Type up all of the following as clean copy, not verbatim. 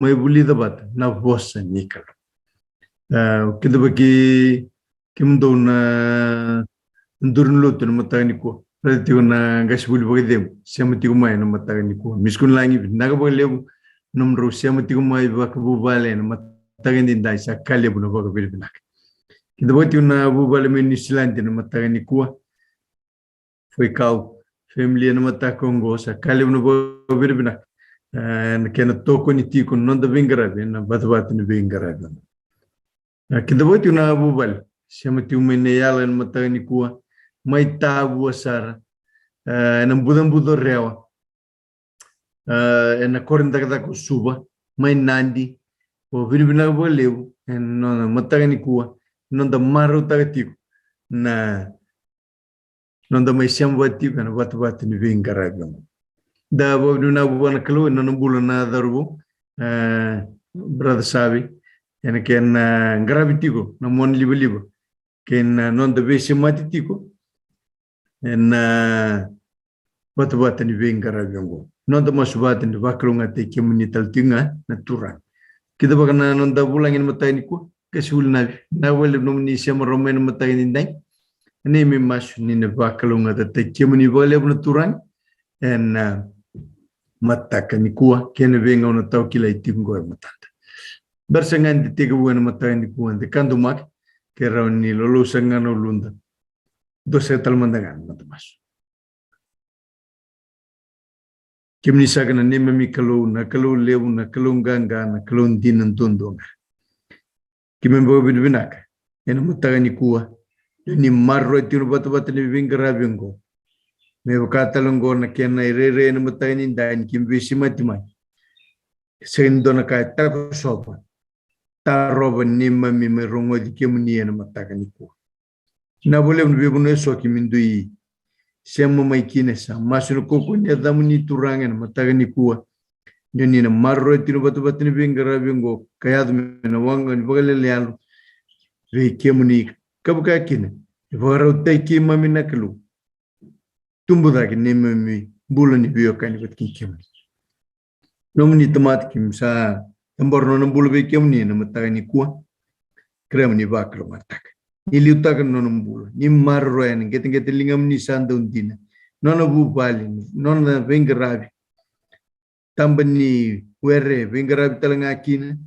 may buli dapat na Vosa ni Kalou. Kita bagi kimdo na ndurun luto na matagani ko. Pwede ko na gasbuli bagi dem. Siya mati kumay na matagani ko. Miskun lang ibig. Nagabagalew numro siya mati kumay baka bubale na matagani din dahil sa kalya mo na baka bilibinak. Kita bagi na bubale mo ni Silante na matagani ko. Foi Kalou. Family na matakong sa kalya mo na baka bilibinak. Kena toko ni tiko non da vingarabe na bat ni vingarabe. Kita bagi na bubale. Siya mati kumay na yala na matagani ko. May tabu asar ng budang-budo rewa na korin takata ko suba may nandi o binibina ko lew no matagan ni kuwa non da maro tagatiko na non da may siyam watiko na bat ni vingaraga da bo na buwan Kalou no bulan na darubo brother sabi yana ken gravitiko na mon libo ken non da besi matitiko na batu-batu ni vengaragango. Nonda masubatan ni bakrunga te kemunital tinga na turan. Kita bakana nonda bulangin matay ni ko kasul na wala nung ni siya maromen matay ni day. Ani mi mas ni na bakrunga te kemuni wala na turan en mataka ni ko ken venga na taw kilay tingo matanda. Bersangan di tiga buwan matay ni ko de kandumak ke raw ni lulusangan no lunda. Dosa talmandangan matamas. Kimnisa kana nema mi Kalou na Kalou lewu na Kalou ganga na Kalou dinan tundonga. Kimembo binaka. Ena mutaga ni kuwa. Ni marro etino batu ni vingarabengo. Me katalongo na kena irere na mutaga ni dan kimbisi matimai. Sendo na kay tako sopa. Taroba nema mi merongo di kimuni na mutaga ni kuwa. Na boleh menurut so kimindui siapa maikine sa masuk koko ni adamu ni turangan mataga ni kuwa ni na marro tino batu ni bingara bingo kaya na wanga ni bagale lealo ve kemuni kabuka kine vara utai kima mina Kalou tumbu da kine memi bulan ni biyo kani bat kemuni nomni tomat kim sa tambor no bulu be kemuni na mataga ni kuwa krem ni baklo mataga Niliutakan nono mbula, ni marro en, getting lingam ni sanda undina, nono bubali, nono vengarabi, tamba ni were, vengarabi talanga kina,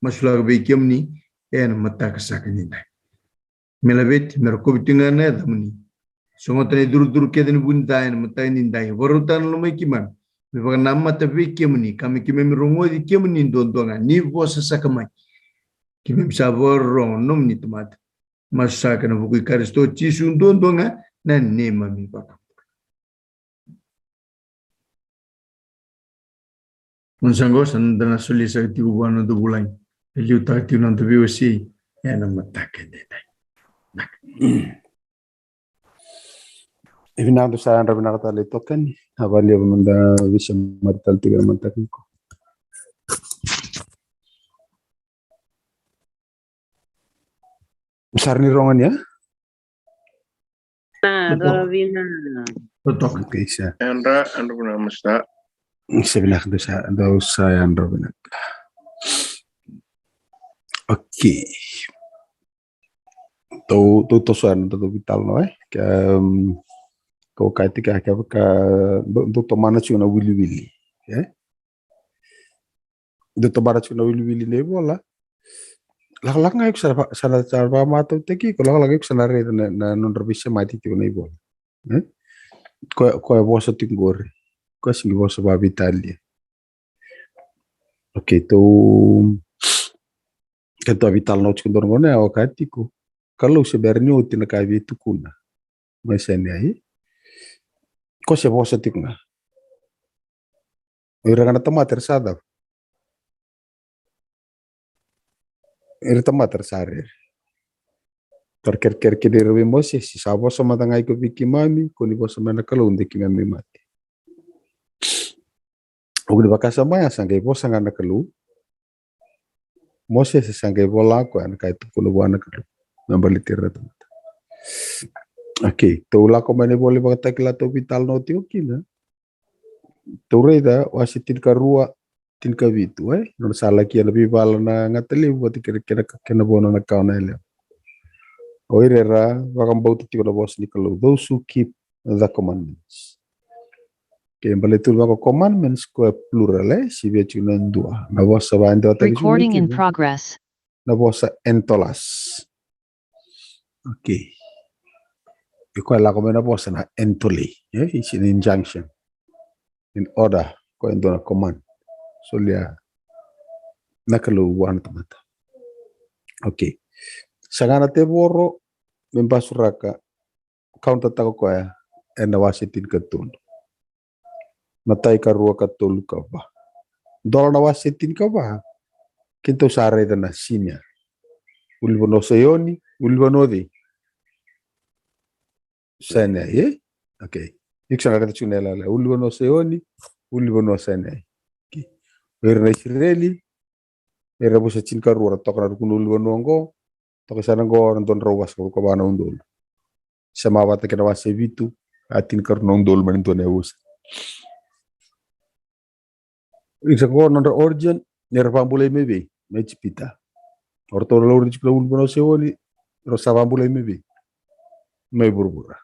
masulaga bekiam ni, en mataka saka nina. Melabet, merokobitingana damuni, songotane duru kedeni bundayan, matay ninday, warutan lumay kiman, mipaga namata bekiam ni, kami kimemi rongodi kiam ni dondonga, ni Vosa sakamay, kimemi saborong, nom ni tomata. Masaka na bukui karisto chisun dondonga na nema mi baka. Unsangos andana sulisa tibu buano do bulay. Eliu takti non to biwasi ya na matake dai. Ivinado sa Navitalai token avali manda visha marital tiga mantakin ko. Besar ni rongan ya? Nah, Ravina. Betul. Oke, saya. Andra pernah mesta. Sebelah dosa Andra benar. Oke. Tu tosuan tu vital no kau kait ka untuk tomana cuna wili ya. Do tomana cuna wili ne bola. Lak ngayuk sana cara mata teki kalau lagi sana re na non bisa mati tu na ibon ko Vosa tinggor ko singi Vosa ba Italia. Oke tu kento vital no cikondor ngone o katiko kalau sebenarnya utin ka itu kuna masanya ai ko se Vosa tinga ora kana tama tersada Era tempat tersari. Terker-ker kiri rewi Moses, si sabo sama tangai ko biki mami, ko ni Vosa mana Kalou untuk mami mati. Ogu di bakasa maya sangkai Vosa ngana Kalou. Moses sangkai bola ko anak itu kulo buana Kalou. Nambali tira temat. Oke, tu la ko mane boleh bakata kila to vital no tio kila. Tu reda wasitin karua tin ka vitu no sala kia lebih bala na ngateli buat kira-kira kena bono na kauna ele oirera wakambau tiko na bos ni Kalou, those who keep the commandments. Kembali tu wako commandments ko plural si vitu na ndua na Vosa bande wata Recording in progress. na Vosa entolas. Okay. Iko la komena Vosa na entoli, it's an injunction in order ko endo na command. So lia na Kalou wan tamata. Okay. Sagana te boro membasuraka kaunta tako koya ena wasitin katun. Matai karua katulu kaba. Dola na wasitin kaba. Kinto sare na sinya. Ulbono sayoni, ulbono di. Sene, Okay. Yuksan kata chunela la. Ulbono sayoni, ulbono sene. Okay. Werna Israeli. Era busa chin karua tokna rukun ulbono ngo. Tokisana ngo randon rawas ko bana undul. Sama wata kena wase vitu. Atin karuna undul manintone us. Isa ko nanda origin nervambule mebe mechipita orto lo uri chukla ulbono sewoli rosavambule mebe me burbura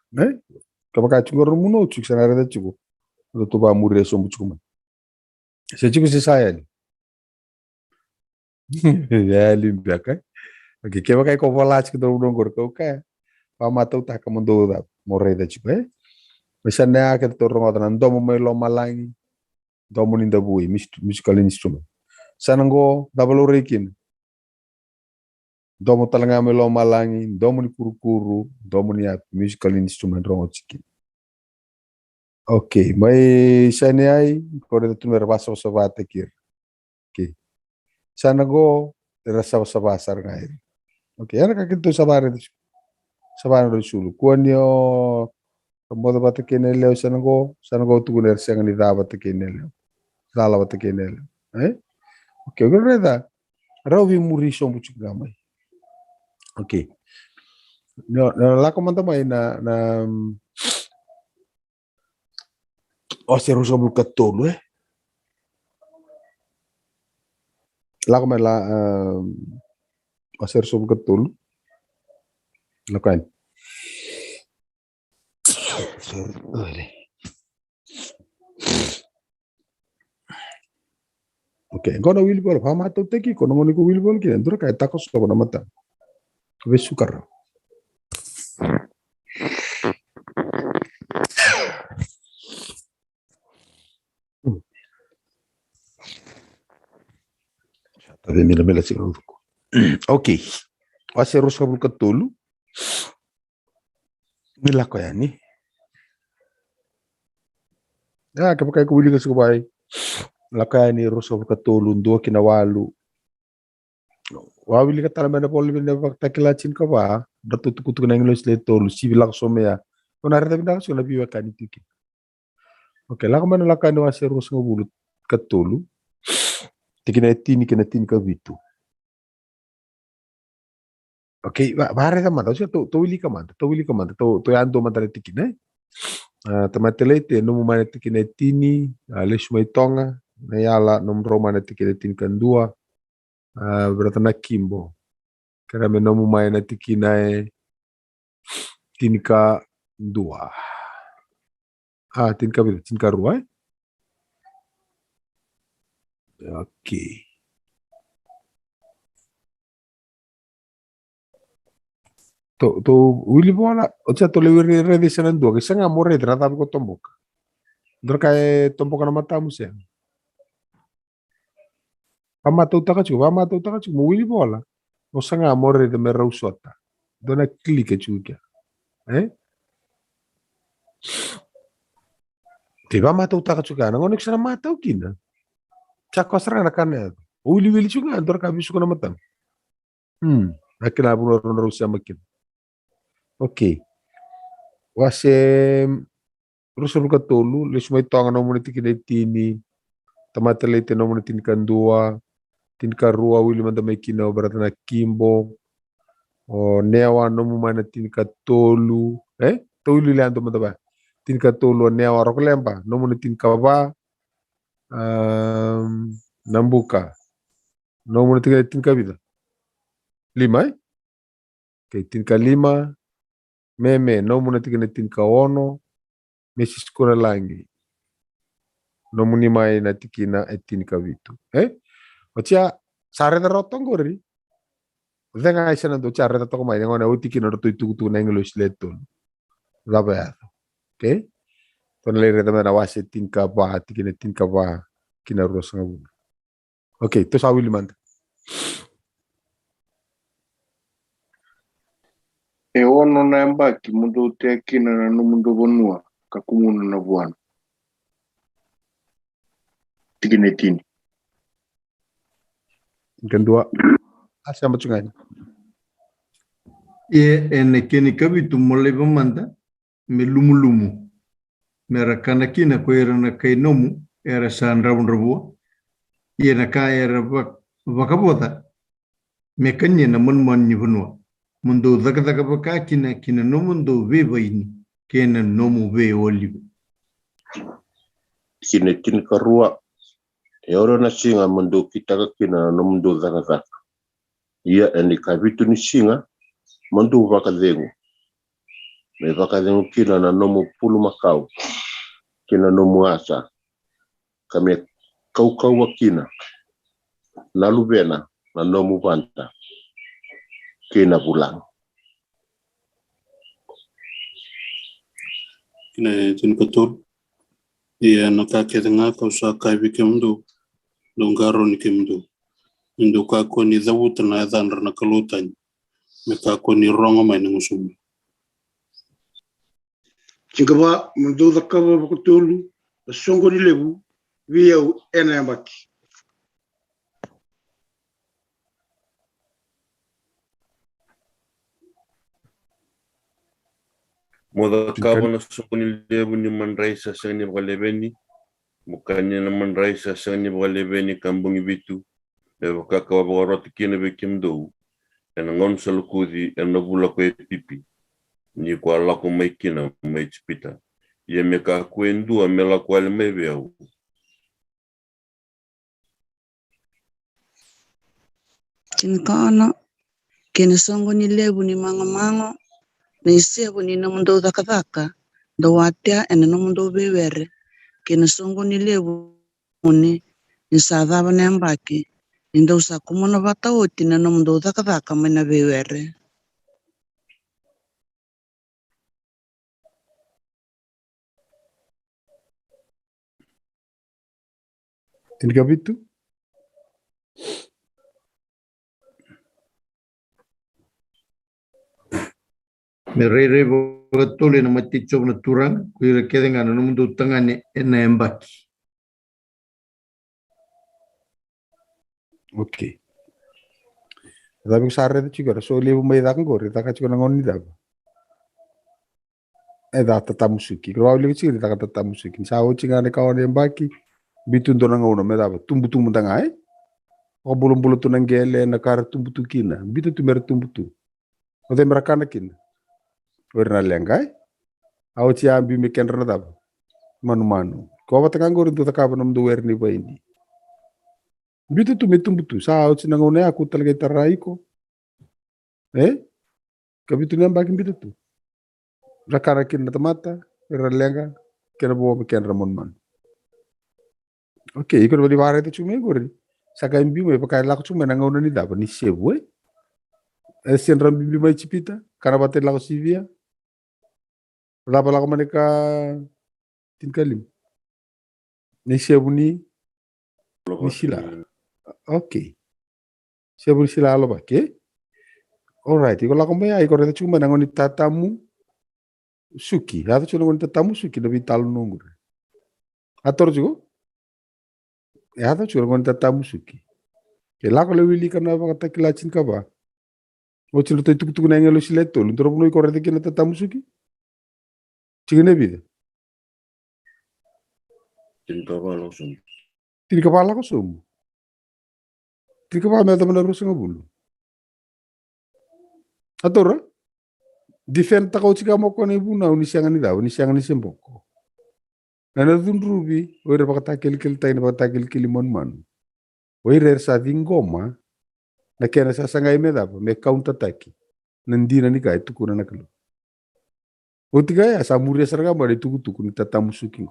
kama ka chungor muno chuk sanara da chugo to ba murre so muchuma se chugo se sayali ya limpia kai okay kema kai ko vola chuk do ngor ko ka pa matau ta kamundo da morre da chugo mesana ka to rongo da ndomo me lo malangi domo ninda bui musical instrument sanango double rekin domo talanga melo malangi domo ni kuru domo ni musical instrument rongo chikin okay mai sane ai kore tu mer baso sabate kir okay sanango rasa sabasar ngai okay ana ka kinto sabare do sulu kuanyo modo bate kenele sanango tu kuner sangani da bate kenele dala bate kenele okay goreda rawi muri so muchuk gamai. Okay. No, la komanda mai na oseru sobul katolu La komai la oseru sobul katolu. La kain. Okay, kono wilbol fama to teki kono ngoni ko wilbol ki ndur kai takos ko na mata. Besukar. Tadi mila mila siguro. Okay. Oseru sobul katolu. Mila ko yani. Ya, kapag ko wili ka sa kubay. Lakay ni Rosso katulu ndo kinawalu. Wawili ka talaga na poli na takilachin ka ba? Datutukutuk na English tolu sibilak somea. Kung narita binaka so nabiwa kanitiki. Okay, lakaman na lakay ni wasi Rosso bulut katulu. Tikinatini ka vitu. Okay, bahare ka man. To wili ka man. To yando man tali tikin Tamateleite no mumana tikinatini. Alis may tonga. Nayala nom Roma na tikinatin kandua berata na kimbo kaya me nomu mai na tikinae tinka dua tinka rua okay to wili bola ocha to le re sana dua ke sanga morre trata ko tombok dorkae tombok na mata musia Pamatau taka chuku mo wili bola. O sanga morre de merra usota. Dona clique chuka. Te pamatau taka chuka na ngonik sana matau kina. Chakosra na kana. Wili chuka andor ka bisu kana matang. Akina buno Rusia makin. Okay. Wase Rusia buka tolu, lesmai tonga no moniti kinetini. Tamateleite no moniti kandua. Tinka rua wili manda mekina berata na kimbo o newa no mumana tinka tolu to wili lando manda ba tinka tolu newa rok lemba no muna tinka ba Nambuka. No muna tinggal tinka vida. 5 Okay, tinka 5. Meme, no muna tinggal tinka 1. Mesis kuna langi. No muni mai na tikina tinka vitu. Ocia sare da rotong gori. Venga isa nanto sare da toko mai ngona utikina roto itu na English leton. Laba. Okay? Tonle reda na wase tinka ba tikina tinka ba kina rosa ngabu. Okay, to sa Wilman. E ono na mbaki mundu te kina na no mundu bonua ka kumuna na buana. Tikine tini. Kedua, asa macungan. ene keni kabitu mole bamanda me lumu me rakana kina ko era na kai nomu era san rabu na ka era bakabota me kanya na man ni bunwa mundo daga baka kina no mundo ve baini kena nomu ve olive Tikine tini karua. E oro na singa mundu kita ka kina no mundu daga. Ia eni kabitu ni singa mundu vakadengu. Me vakadengu kina na nomu pulu makau. Kina nomu asa. Kame kau kina. Nalu bena na nomu vanta. Kina pulang. Kina tin betul. Ia nakaketanga kau sa kai bikemdu. Dongaro ni kemdu. Indo kako ni zawut na dhanra na kalutan. Me kako ni rongo mai na ngusumu. Chingaba mundu dakaba bakutulu songo ni lebu via ena mbaki. Moda kabo na sokoni lebu ni manraisa sa ni balebeni mukanya na manraisa sa ni balebeni kambungi bitu e wakaka wabarot kina bekimdo e ngon salukudi e nabula ko pipi ni kwa lako mai kina mai chipita ye meka kuendu amela kwa le mebeu Chinkana kene songo ni lebu ni mango na isebu ni namundo dakadaka da watia ene namundo bewere kene songo ni lebu ni sadaba na mbaki inda usa kumona bata oti na namundo dakadaka mana bewere Tinka bitu. me rere bakatole na maticho na turang kuira kedenga no mundo tangane ena embaki Okay. Tapi sare tu juga so lebu mai dak ngori tak juga ngoni dak. Da tatamu suki. Kalau lebu sih tak tatamu suki. Sao cingane kawan yang baki bitu ndona ngono me daba tumbu tangai. O bulu tu nangele na kar tumbu kina. Bitu tu mer tumbu tu. O de merakana kina. Werna lengai. Au ci ambi me kenra daba. Manu. Ko wata ngori tu takaba nam do werni baini. Bitu tu metumbu tu. Sao cinangone aku talaga taraiko. Kabitu nem baki bitu tu. Rakara kina tamata. Werna lenga. Kena bawa me kenra man. Okay, ikut badi wara itu cuma gori. Saka imbi me pakai laku cuma nangona ni daba ni sebu Sen ram bibi mai cipita. Karena batin laku sivia. Lapa laku mereka tinkalim. Ni sebu ni sila. Okay. Sebu ni sila alo baki. Alright, iko laku mai iko reta cuma nangoni tatamu suki. Atau cuma nangoni tatamu suki lebih talu nunggu. Ator juga. Atau cuma nangoni tatamu suki. Laku lewili karena kata kilacin kaba. O cilo to tuk na ngelo sileto lu tro no korete kina tatamu suki. Cigene bide. Tiri kepala ko sum. Tiri kepala me tamana rusa ngabulu. Atora. Defend takau cika mo ko ne buna unisiangan ni da unisiangan ni semboko. Nana dun rubi ora pakata kel kel tay na pakata kel limon man. Oirer sa vingoma na kena sa sangai me dapa me counter taki nandina ni kai tukuna na Kalou. Otiga ya sa muria sarga ba de tuku ni tatamusuki.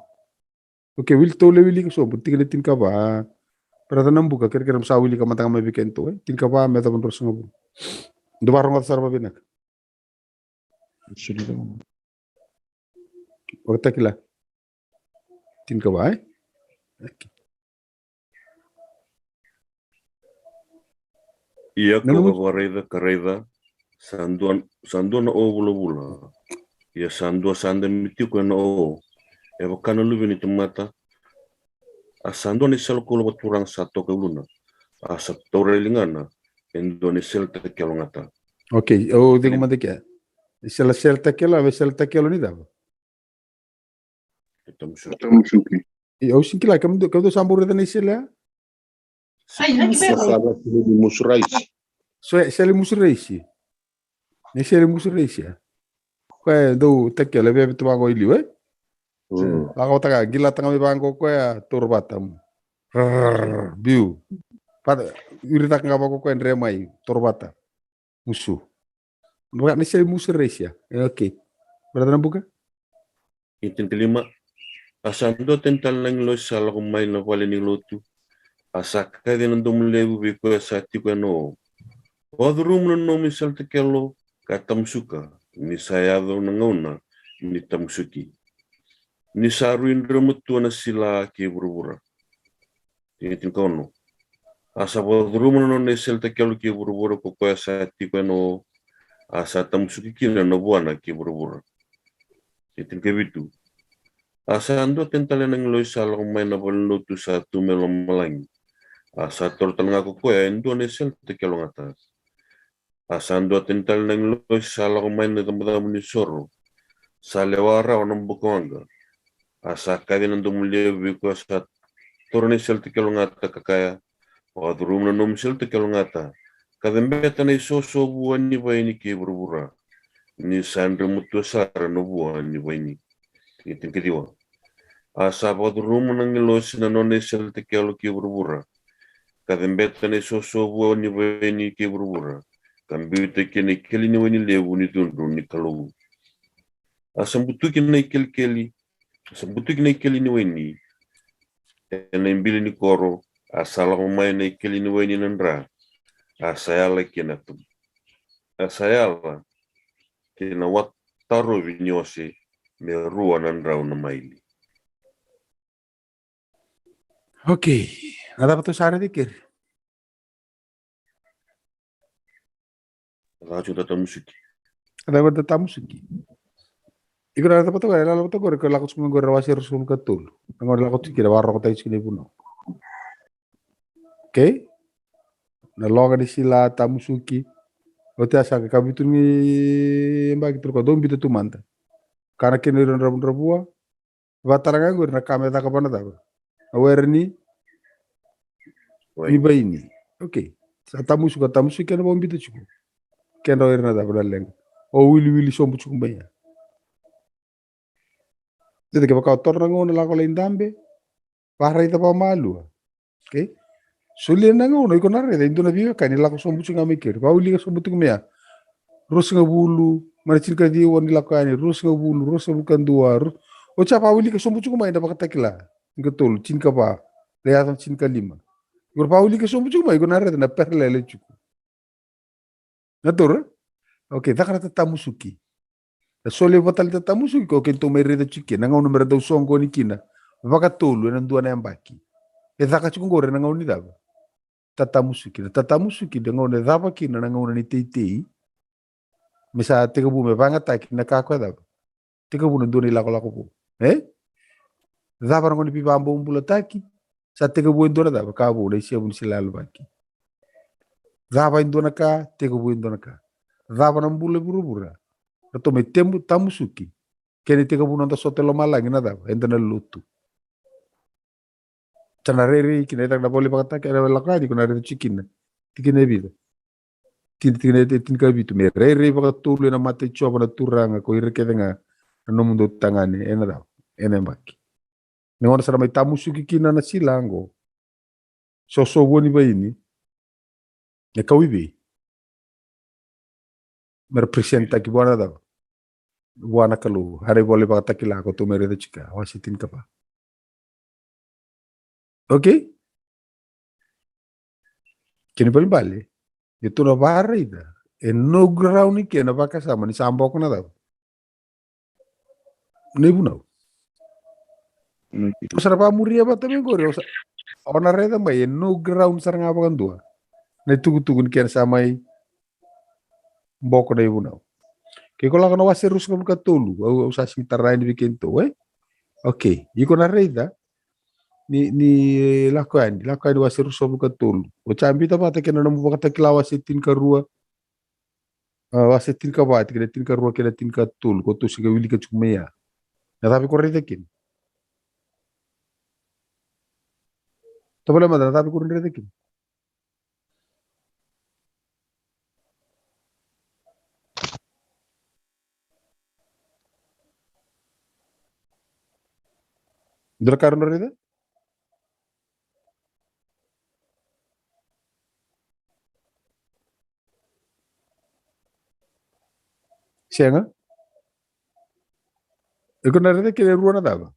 Oke wil tole wili ko so buti tin ka ba para nambuka kira sa wili ka matanga me bikento tin ka ba me tabon terus ngabu. Do barong sarba benak. Waktu kila tin ka ba Ia ko kareida sanduan na o bula. Ia sandua sanda mitiku na o. E wakana luwe ni temata. A sandua ni sel kulo baturang sato ke uluna. A sato relingana. Endo ni sel te kelongata. Oke, o digo mande kia. Sel te kelo, ave sel te kelo ni dava. Tamusuki. E o sinkila kam do sambur de ni sel ya. Masala kilo di musrais. So sel musreisi. Ni sel musreisi ya. Kwa do te kelo be tu bango ili we. La ko taka gila tanga me bango kwa turbatam. Biu. Pada urita ngaba ko en remai torbata. Musuh. Bukan ni sel musreisi ya. Oke. Berarti buka? Itin kelima. Asando tental nang lo sala kumay na wale ni lotu. Asaka din ang dumlebu biko sa tiko no. Wadrum no misal te kelo katamsuka. Ni sayado na ngauna ni tamsuki. Ni saruin remutu na sila ki burubura. Itin kono. Asa wadrum no nisal te kelo ki burubura ko sa tiko no. Asa tamsuki kina no buana ki burubura. Itin kebitu. Asa ando tentale nang loy sala kumay na lotu sa tumelong malangi. Asa tortal nga ko kuya endo ni sel te kelong atas. Asa ando tental nang loy sala kumay na tamadamu ni soro. Sa lewara o ng bukawanga. Asa kaya nang dumulya biko sa toro ni sel te kelong ata kakaya. O adurum na num sel te kelong ata. Kadembeta na isoso buwan ni bayani ki burubura. Ni sandre mutu sara no buwan ni bayani. Itin kitiwa. Asa adurum nang ilos na noni sel te kelong ki burubura. Kadembeta na isoso buwan ni bayani ki burubura. Kambute kene keli ni wani lewu ni tundu ni Kalou. Asambutu kene keli ni wani. Ena imbili ni koro. Asala kumay na keli ni wani nandra. Asayala kena tum. Asayala kena wataro vinyose me rua nandra una maili. Oke. Ada betul sare dikir. Rajo tata musiki. Ada betul tamusuki. Ikut ada betul kan? Lalu betul gore laku semua gore rawasi rusul ketul. Ngor laku tikira warro kota iskini puno. Oke. Na loga di sila tamusuki. Ote asa ke kabitu ni mbak itu ko dom bitu tu manta. Karena kini ron rabua. Bataranga gore na kamera ka bana dago. Aware ni iba ini. Oke. Sa tamusuki na bom bitu chuko. Kendo irna da leng. O wili sombu chuko banya. Jadi ke bakau torna ngona la ko lindambe. Para ita pa malu. Okay? Sulia na ngono iko na rede indona biwa kani la ko sombu chuko mikir. Ba wili ka sombu chuko mea. Ros nga bulu, maricil ka di woni la kani, ros nga bulu, ros nga bukan dua. O chapa wili ka sombu chuko mai da bakatakila. Ngatol cin ka ba. Leatan cin ka lima. Gor pa wili ka sombu chuko mai iko na rede na perlele chuko. Ngator? Okay, dakara tamusuki. Sole batal tamusuki ko kento mereda chike nanga ono mereda usongo ni kina. Vaka tolu na ndua na mbaki. E daka chuko gore nanga oni daba. Tatamusuki de ngone daba kina nanga ono ni teitei. Misa teka bu me vanga taki na kakwa daba. Teka bu ndua ni lako po. Daba nanga ni pibambo umbula taki. Sa teka bu ndua daba kabo na isia bu nisilalu baki. Daba ndua na ka, teka bu ndua na ka. Daba na mbule burubura. Atau me tamusuki. Kene teka bunanda sotelo malangi na daba. Enda na lutu. Tana rere kina etak na poli pakata kaya lakadi kuna rere chikina. Tikine vida. Tikine tinka bitu. Me rere pakata tulu na mate chopa na turanga ko ire kete nga no mundo tangane ena daba. Ena mbaki. Nengon sara mai tamusuki kina na silango. So woni ba ini. E kawibi. Merepresenta ki buana da. Buana Kalou. Hari boleh bata kila ko to mere de chika. Wasitin kapa. Okay? Kini paling bale. Itu na barra ida. E no grau ni ke na baka sama ni sambo ko na da. Nei bunau. Usara pa muria ba também gore. Ona reda mai no ground sarang apa kan tua. Nei tugu ni sama i mboko nei bunau. Ke kola kana wase rus ka tolu. Au sasi tarai ni bikin to, Okay, iko na reda ni lakuan wase rus ka tolu. O chambi ta bata kena namu bakata kila wase tin ka rua. Wase tin ka bata kena tin ka rua kena tin ka tolu. Ko tu siga wili ka chumeya. Na tapi ko reda kin. Tabala madana tapi ko reda kin. Dura karno reda? Sianga? Iko na reda kena rua na daba.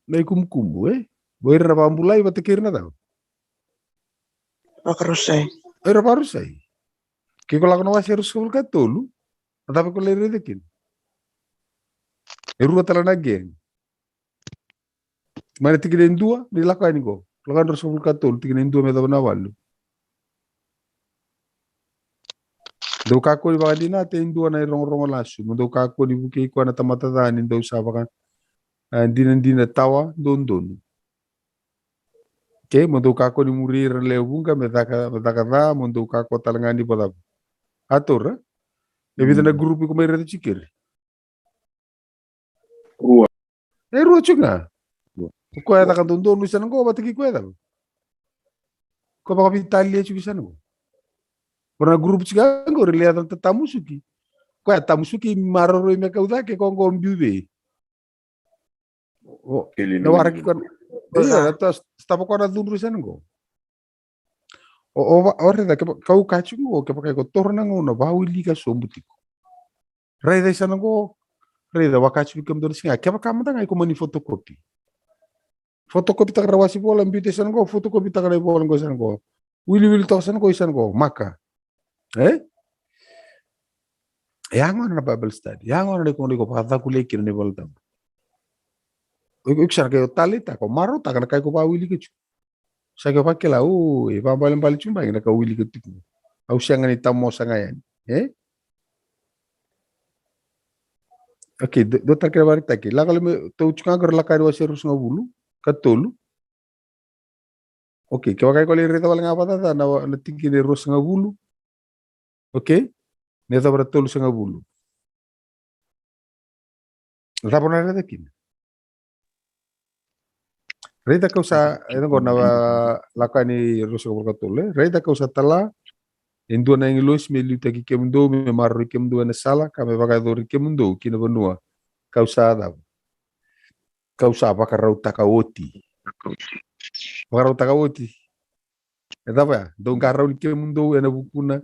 Na ikumkumbu, Boir na pambulai bata kirna daw. Pakarusay. Era parusay. Ke ko lakno wase rus ka tolu. Tapi ko lere dekin. Eru tala na geng. Mane tiginen dua ni lakani ko. Lakan rus ka tolu tiginen dua me daw na walu. Do kako di bagadi na te indua na rong lasu. Do kako di buki ko na tamata ni do sabakan. Dinan tawa don. Okay, mundo kako ni murir leubunga medaka da mundo kako talangani pada atur. Evita na grupo ko may rete chikir. Rua. Rua chunga. Ko ada kan dondo nusan ko batiki ko ada. Ko baka Italia chukisan ko. Pernah grupo chiga ko relata tatamu suki. Ko tamu suki maroro me kauda ke ko ngombiube. Oh, na waraki kon. Iya, atas stapa ko na dunrusan ko. Ore da kau kachungo ke pakai ko torna ngono bawili ka sombutiko. Reda sana ko reda wakachu kam don singa ke pakam tanga ko mani fotokopi. Fotokopi tak rawasi bola mbite sana ko fotokopi tak rawasi bola go sana ko. Wili to sana ko isan ko maka. Yang on na Bible study. Yang on ko pata kule kin ne bolta. Uksar ke talita ko maro tak na kai ko bawili ke. Sa ke pakela e babalem bali chumba ina ka wili ke tiku. Au sianga ni tamo sangayan. Okay, do terkira barita aqui. Lá kalau tu cakap agora lá cai do acerus no bulu, katolu. Okay, kau kai kalau reta paling apa tata na tiki de ros nga bulu. Okay, neta beratolu nga bulu. Reta pernah reta kin. Reta kau sa, itu kau na lakai ni ros nga bulu katolu. Reta kau sa tala. Indua na ingilos me luta ki kemundo me maru kemundo na sala kame bagai do kemundo kina benua. Kau sa da. Kau sa bakarau takaoti. Bakarau takaoti. Eta ba, do garau ke mundo ena bukuna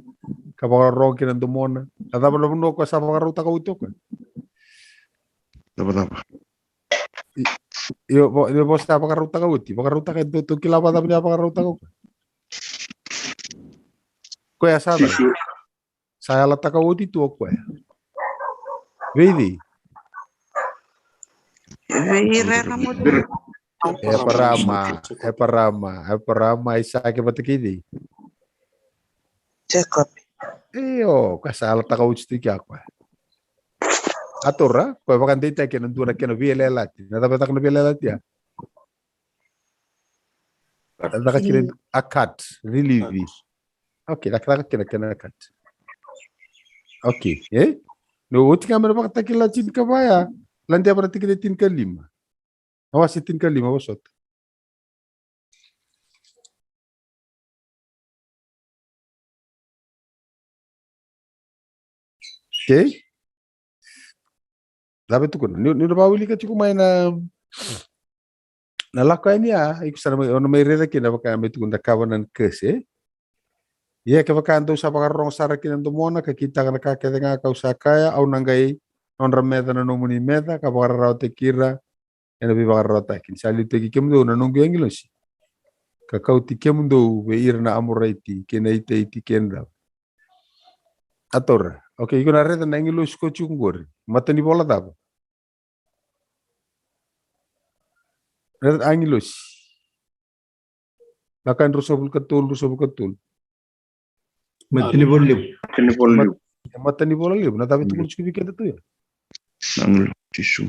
ka bakarau ke nando mona. Eta ba no ko sa bakarau takaoti ko. Tapa. Yo bos ta bakarau takaoti. Bakarau takaoti to kilaba da bia bakarau takaoti. Ko ya sa da. Saya la takaoti to ko ya. Vedi. Eparama isa ke batikidi. Check up. Kasala takaoti tiki ako. Atora, ko bakan dita ke nandura ke no biela lati. Na dapat na biela lati ya. Dapat ke akat, really. Okay, dapat ke na akat. Okay, no uti kamera bakta ke la tin kabaya. Lanti apa tin ke tin kalima. Awas tin kalima wasot. Okay. Dapat tu kan. Ni ba wili ka chiku mai na Na laka ini iku sana ono mai reda kina baka mai tukunda covenant curse Ia ke vakanto sa pakarong sara kina mona ka kita kana ka ketenga ka usakaya au nangai non rameda na nomuni meda ka pakarao te kira ena bi pakarao ta kin sali te kemdo na nongu engilosi ka kauti kemdo we irna amuraiti kena ite kenda atora okay iko na reda na engilosi ko chungori matani bola daba reda engilosi lakan rusabul ketul Matini boleh. matani bola liu na tabi tukul chuki kenda tu ya Nanglo tisu.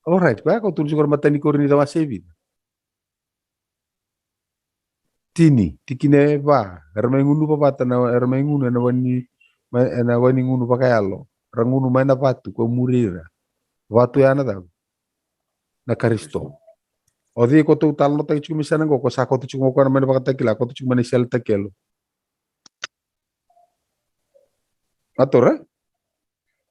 alright ba ko tulsi kor matani korini dama sevi tini tikine ba ermengunu papata na ermengunu na wani ngunu pakayalo rangunu maina patu ko murira watu yana da na karisto odi ko tu talno ta chumi sana ko sa ko tu chumi ko na maina pakata kila ko tu chumi ni sel takelo atora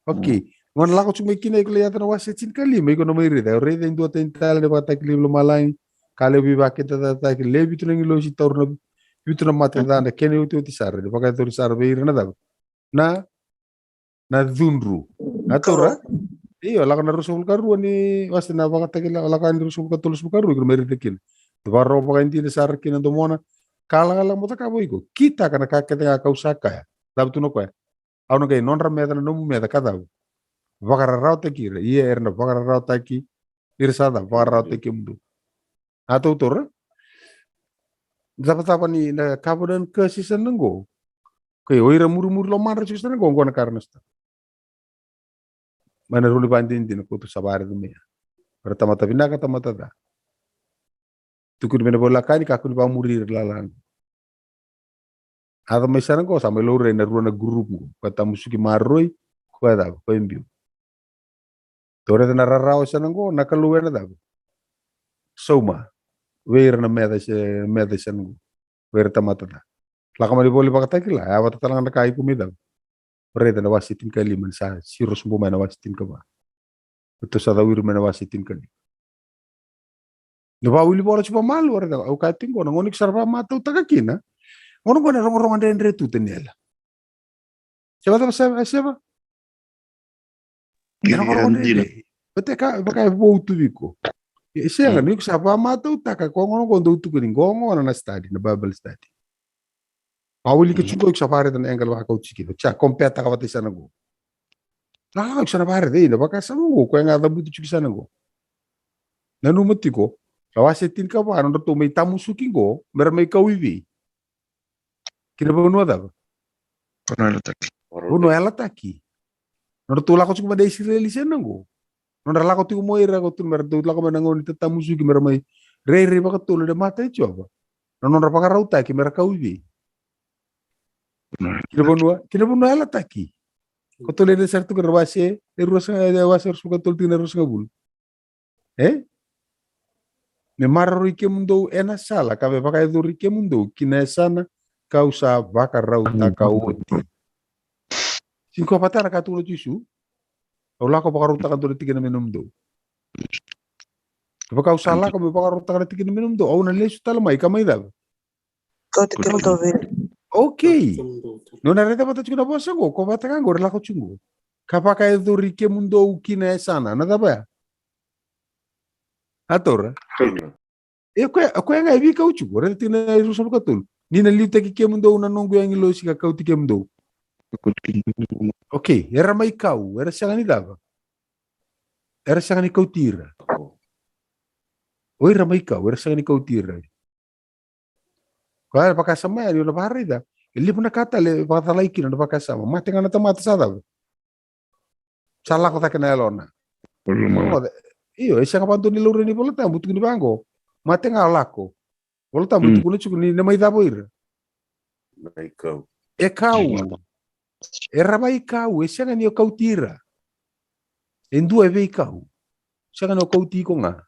okay ngon la ko chumi kine ko ya tana wasi chin kali me ko no miri da re den do ten tal ne pakata kili lo malai kale bi ba kita ta ki lebi tu ngi lo si torno bitu na mate da ne kene uti sar de pakata tu sar be irna da na dhunru atora iyo laka na rusul karu ni wasi na baka takila laka ni rusul katulus karu ikut meri tekin barro baka inti sar kina domona kala mota kabo iko kita kana kakete ka usaka ya dabu tuno kwa au no kay non rameda na nomu meda kada baka rarau tekira iya erna baka rarau taki irsada baka rarau teki mdu atau tora dapat apa ni na kabo dan kesisan nenggo kay oira muru lo mara sisan nenggo ngona karnesta mana ruli bandin din ko to sabare dum ya pertama tabina kata mata da tukur mena bola kani ka kun ba murir lalang ada mesaran ko sama lore na ruana grup kata musuki maroi ko da ko embio tore na rarao sanango na kaluena da soma weir na meda sanango weir tamata da lakamali boli bakata kila ya wata talang na kai kumida Reda na wasitin kali man sa sirus mo man wasitin ka ba. Ito sa dawir man wasitin kali. Diba wili bola chupa malu reda au kating ko ngonik sarba mata utakakina. Ngono ko na rong ande andre tu tenela. Siapa ta siapa? Era ngoro ande. Bete ka baka bo tu biko. Ese nga ni sarba mata utaka ko ngono ko ndo tu kini ngongo na study na Bible study. Awili ke chuko safari dan enggal wa kauchi kito. Cha kompeta ka wati sana go. Nah, sana bare de na baka sa go ko nga dabu tu sana go. Nanu mati ko. Kawasetin ka ba no to may tamusuki go, mer may kawiwi. Kina ba no da? Uno ela taki. No to la ko chuma de Israeli sana go. No la ko tu mo ira ko tu mer to la ko manango ni tamusuki mer may re ba ko to le mata icho ba. No ra pa ka rauta ki mer kawiwi. Kina ba no ela taki. Ko to le de sartu ko wase, rusa wase su ko to tina rusa bul. Me marro ike mundo ena sala ka be baka edu rike mundo kina sana kausa baka rauta kaoti. Sinko patara ka tulo tisu. Ola ko baka rauta ka tulo tigina minum do. Baka usala ko be baka rauta ka tigina minum do. Au na lesu talamai kamay da. Kau te kemu tau vere. Okay. No na reta bata chuna bosa go ko bata ka ngor la ko chungo. Ka baka edu rike mundo kina sana na da ba. Atora. Ko nga ibi ka uchu gore tina rusa ka tul ni na liu taki kemundo na nongo yang ilo si ka kauti kemundo okay era mai kau era sangani dava era sangani kautira oi era mai kau era sangani kautira kwa paka sama ya na bahari da ili puna kata le paka laiki na paka sama mate ngana tamata sada salah kota kena elona iyo esa kapanto ni lore ni bolata butu ni bango mate ngalako Wala tamu tu kuno chukuni na may daboir. Ikaw. Ikaw. Era ba ikaw? Siya nga niyo kautira. Endu ebe ikaw. Siya nga niyo kauti ko nga.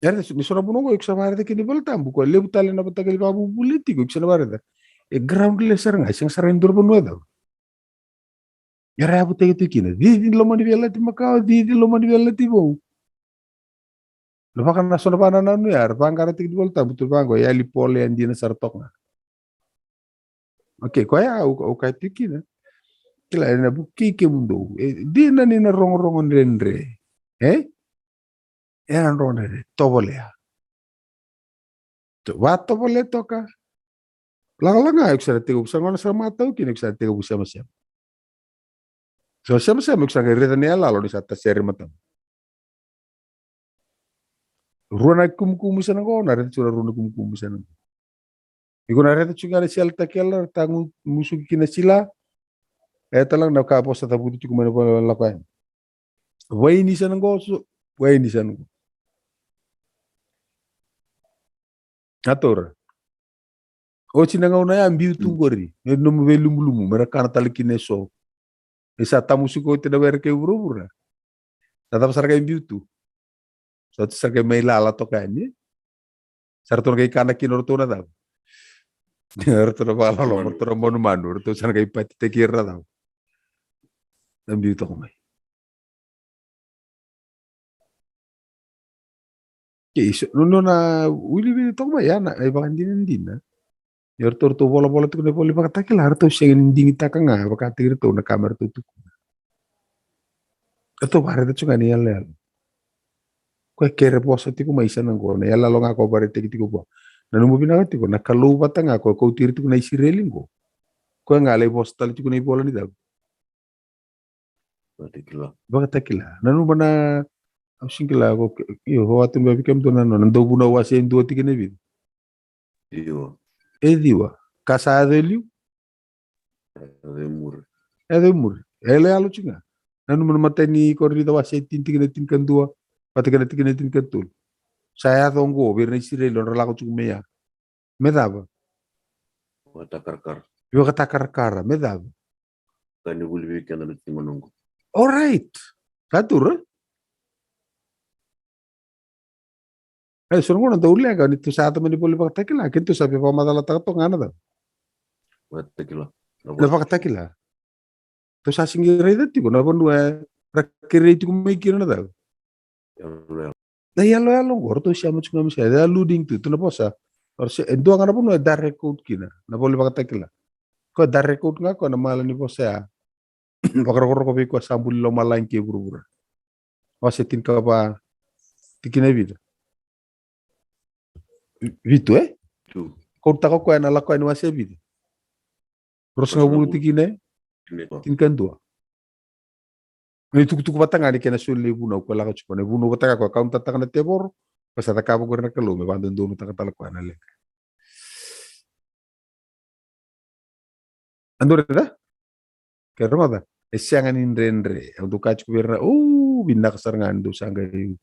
Era ni sora puno ko iksa barada kini baltam buko lebu tale na batagal babu buliti ko iksa na barada. Ground leser nga siyang sarendur puno daw. Era abu tayo kina. Di lo mani velati makao di lo mani velati mo. Lepas kan naso depan nanu ya, bangkar tik volta betul bangko ya lipole yang dina sartok na. Oke, kau ya au kai tiki na. Kila na buki ke mundo. Dina ni na rong rendre. Eran rong tobole ya. Wa tobole toka. Langa eu sara tegu sangona sama tau kini eu sara tegu sama siapa. So sama eu sara reta ni ala lo di sata seri matam. Ruana kum sana ko na reta sura ruana kum sana. Iku na reta chunga sial takela tangu musuh kina sila. Talang na kapos sa tabuti ko man pa lakay. Way ni sana ko so way ni sana ko. Ator. O chinanga una ya mbiu tungori. No me lumu mereka na talikine so. Esa tamusuko te da werke urubura. Tata pasar kay mbiu tu. So tsar kay may lala to kanye. Sarto kay kana kinorto na daw. Orto na bala lo, orto na manu, orto sana kay pati te kira daw. Mbiu to kumay. No na uli to kumay ya na ay bakan din na. Orto bola tu ne poli pakatakila orto segen dingi takanga bakatir to na kamera tu. Ito bare to chunga ni yalla. Ko kere posa ti ko may isa nang ko na yalla lo nga ko bare ti ko po. Nanu mo binagati ko na Kalou batanga ko tiri ti ko na isireling ko. Ko nga lay postal ti ko na bola ni daw. Bakatakila. Nanu ba na singkila ko yo hawatin ba bikam to nanu nando buna wase ndo ti kene vid. Diwa. Casado eliu. Mur. Ele alu chunga. Nanu matay ni korrida wase tinti kene tinkan dua. Pati kene tinkan tul. Saya tonggo bir na isirelo na lako chukumeya. Medaba. Yo katakar medaba. Kani bulbi kana bitti manungo. All right. Katur. Sono ngono to ulia kan itu saat meni poli pakatakila kintu sabi pa madala takato ngana da. Watakila. Na pakatakila. To sa singira dati ko na bonwa rakire ti ko mikir na da. Da yalo gorto siya mo chunga misya da alluding to na posa. Or se endo ngana bonwa direct code kina na poli pakatakila. Ko direct code nga ko na mala ni posa. Pakaro ko ko sambul lo malain ke burubura. Wasetin ka ba tikina vida. Vitu kau tako ko na lako anu ase vida. Terus ngabulu tikine tinkan dua. Ni tuku batanga ni kena sulle buna ko lako chukone buna batanga ko kaun tatanga na tebor pasata kabo ko na Kalou me bandon do taka talako na le. Andore da? Kero mada. Esiangan indrendre untuk kacu berna binda kasarangan do sanggai.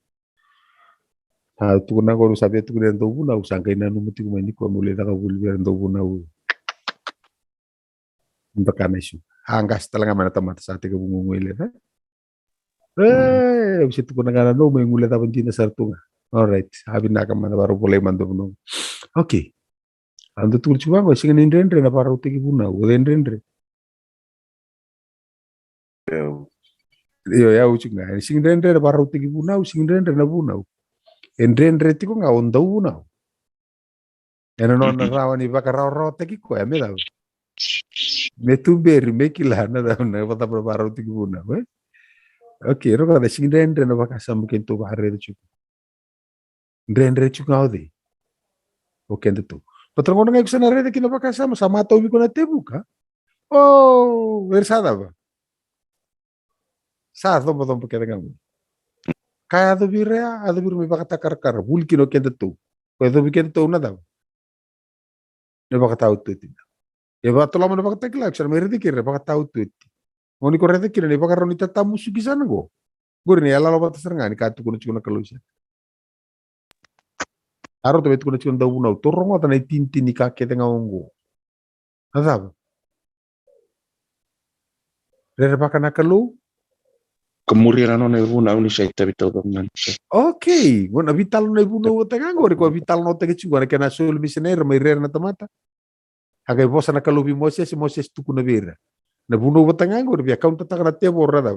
Tu na ko sabi tu na do buna sanggai na numuti ko mani ko mule da ka bulber do buna Mbakana isu. Hanggas talaga mana tamata sa ate ka bumungwile na. Situ ko na nga no may ngula tapon tina sartunga. Alright, habi na ka mana baru boleh mando no. Okay. Ando tu chuwa ko singa indrendre na para utiki buna o indrendre. Yo ya uchunga. Singa indrendre na para utiki buna, singa indrendre na buna. Indrendre ti ko nga onda buna. Eno non rawa ni baka rawa teki ko ya mela. Me tu beri me kila na pata para utiki buna. Okay, ro kada singa indrendre na baka sam kento bahare chu. Indrendre chu nga ode. Okay ndito. Patro ngono nga kusana rede kina baka sama taubi ko na tebuka. Oh, versada ba. Sa to botom pekeda ngamu. Kaya do birea, ado bir me baka takar bulki no kende to. Ko do bikende to na daw. Ne baka tau to ti. E ba to lama ne baka takla, aksar me rede kire baka tau to ti. Ngoni ko rede kire ne baka roni tata musuki sana go. Gor ne ala lo bata serngani ka tu kuno chuna Kalou sia. Aro to bet kuno chuna daw bunaw. Torong ata na tinti ni ka kete ngaongo. Ada. Rede baka na Kalou. Kemudian ano na ibuna ni siya itabitaw ng Okay, gua vital na ibuno tanga gori ko vital no tege chunga na kana sul misener mai rer na tamata. Hagai Vosa na Kalou bi Moses tu kuna bera. Na buno tanga gori bi account tanga na te borra da.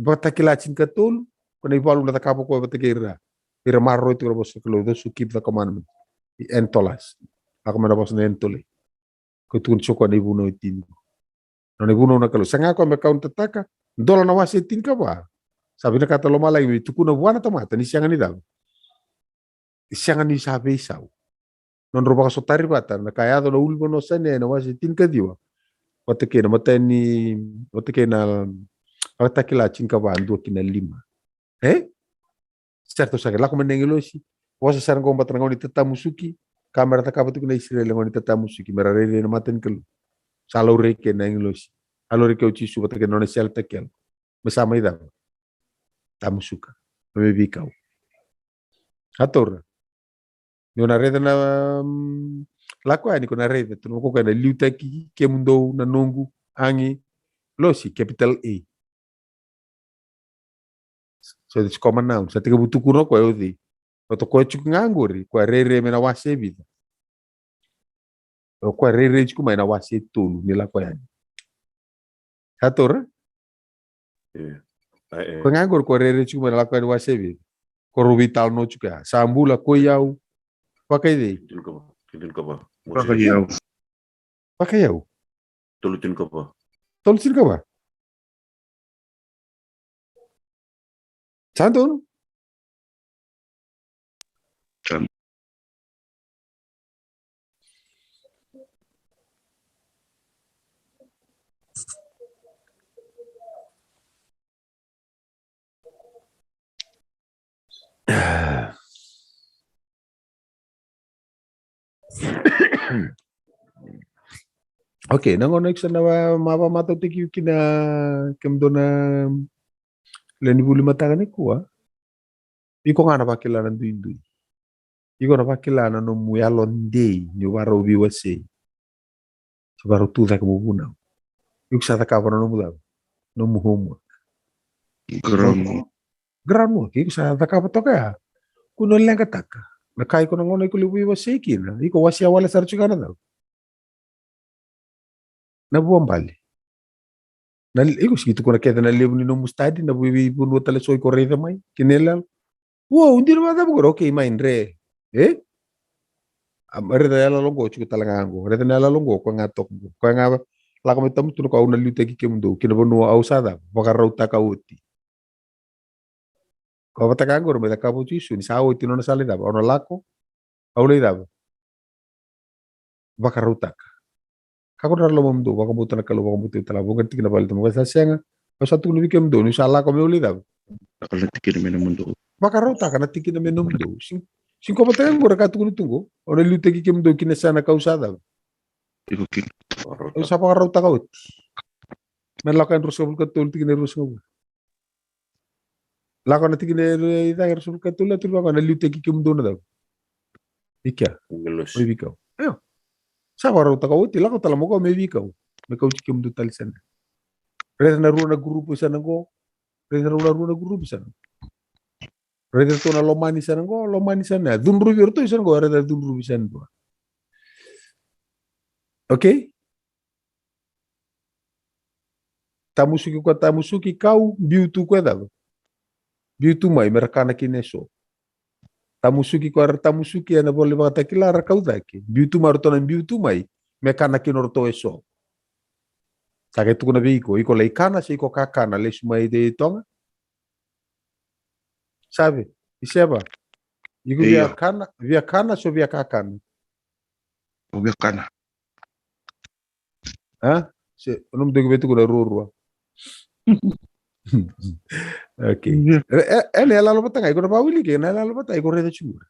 Bata kila chin katul When you follow the capo ko batikira. Ira marro itu robos kalau those who keep the commandment. Entolas. Ako manabos na entole. Kutun soko ni buno itin. No ni buno na kalau sanga ko me kaunta taka. Dola na wasi itin ka ba? Sabi na kata lo malay mi tukuna buana tomata ni sianga ni daw. Sianga ni sabi isaw. Non roba ka sotari bata na kaya do na ulbo no sane na wasi itin ka diwa. Watake na matani watake na atakila chinka ba andu kina 5. Certo saga la ko menengelosi. Vosa sarang ko batang ngoni tatamusuki. Kamera takapatu kuna Israel ngoni tatamusuki. Merare na maten kelu. Salo reke na engelosi. Alo reke uchi su batake nona sel takel. Mesama ida. Tamusuka. Mebi kau. Ator. Nona rede na lako ani kuna rede. Tuno ko kana liutaki kemundo na nongu angi losi capital A. So it's common noun. Sa tiga butu kuno ko eudi. Oto ko chuk nganguri ko rere mena wase vida. O ko rere chuk mena wase tulu nila ko yani. Hator? Ko ngangur ko rere chuk mena ko wase vida. Ko rubital no chuka. Sambula ko yau. Pakai de. Kitin ka ba? Pakai yau. Tulutin ka ba? Tolutin ka ba? Santo? Okay, nangono iksa na mapa matotiki kina kemdona leni buli matagani kuwa. Iko ngana pakilana ndu. Iko na pakilana no muyalo ndei ni waro biwase. Sebaro tu tak mubuna. Iksa takabana no mudaw. No muhomo. Gramo, iksa takapotoka ya. Kuno lenga taka. Nakai ko nangono iko libu biwase kina. Iko wasi awala sarchugana daw. Nabuambali. Iko sigitu kuna keta na lebu ni no mustadi na buibi bunu tale soy corrida mai kinela. Wow, hindi naman dapat ko okay main re. Reda yala longo chuko talangango. Reda yala longo ko ngatok. Ko nga la ko metam tuno ko una lute ki kemundo kinabono ausada bagarauta ka uti. Ko batakango me da kapo chisu ni sawo tino na salida ono lako. Aulay dabo. Bagarauta. Kako darlo mamdo baka buta na kalo baka buta tala baka tikina balita mo sa senga. Ko sa tuno bikem do ni sala ko me uli dabo. Nakalatikin namin ang mundo. Bagarauta ka natikina me nomdo. Sin ko batakango ra ka tungo. Ono lute ki kemundo kinasana kausada. Ikukin. Sa bagarauta ka uti. Merlakan rusul ka tul tikina rusul. Lako na tikina ita rusul ka tul tul baka na lute ki kemundo na daw. Ikya. Engelos. Oy bikaw. Ayo. Sa bagarauta ka uti lako tala mo ko me bikaw. Me kauchi kemundo talisan. Reda na runa grupo sana go. Reda na runa grupo sana. Reda to na lomani sana go, lomani sana. Dunru virto sana go reda dunru sana go. Okay? Tamusuki kau biutu ko daw. Biutu mai merakana kineso. Tamusuki ko tamusuki ana boleh bata kilara kau daki. Biutu maruto na biutu mai mekana kinorto eso. Saka tu kuna biko iko leikana si iko kakana le sumai de tonga. Sabe? Iseba. Iko via kana so via kakana. Ubiakana. Ha? Se onum de betu kuna rurua. Okay. Ele ala lo batanga iko na bawili ke na ala lo batanga iko reda chura.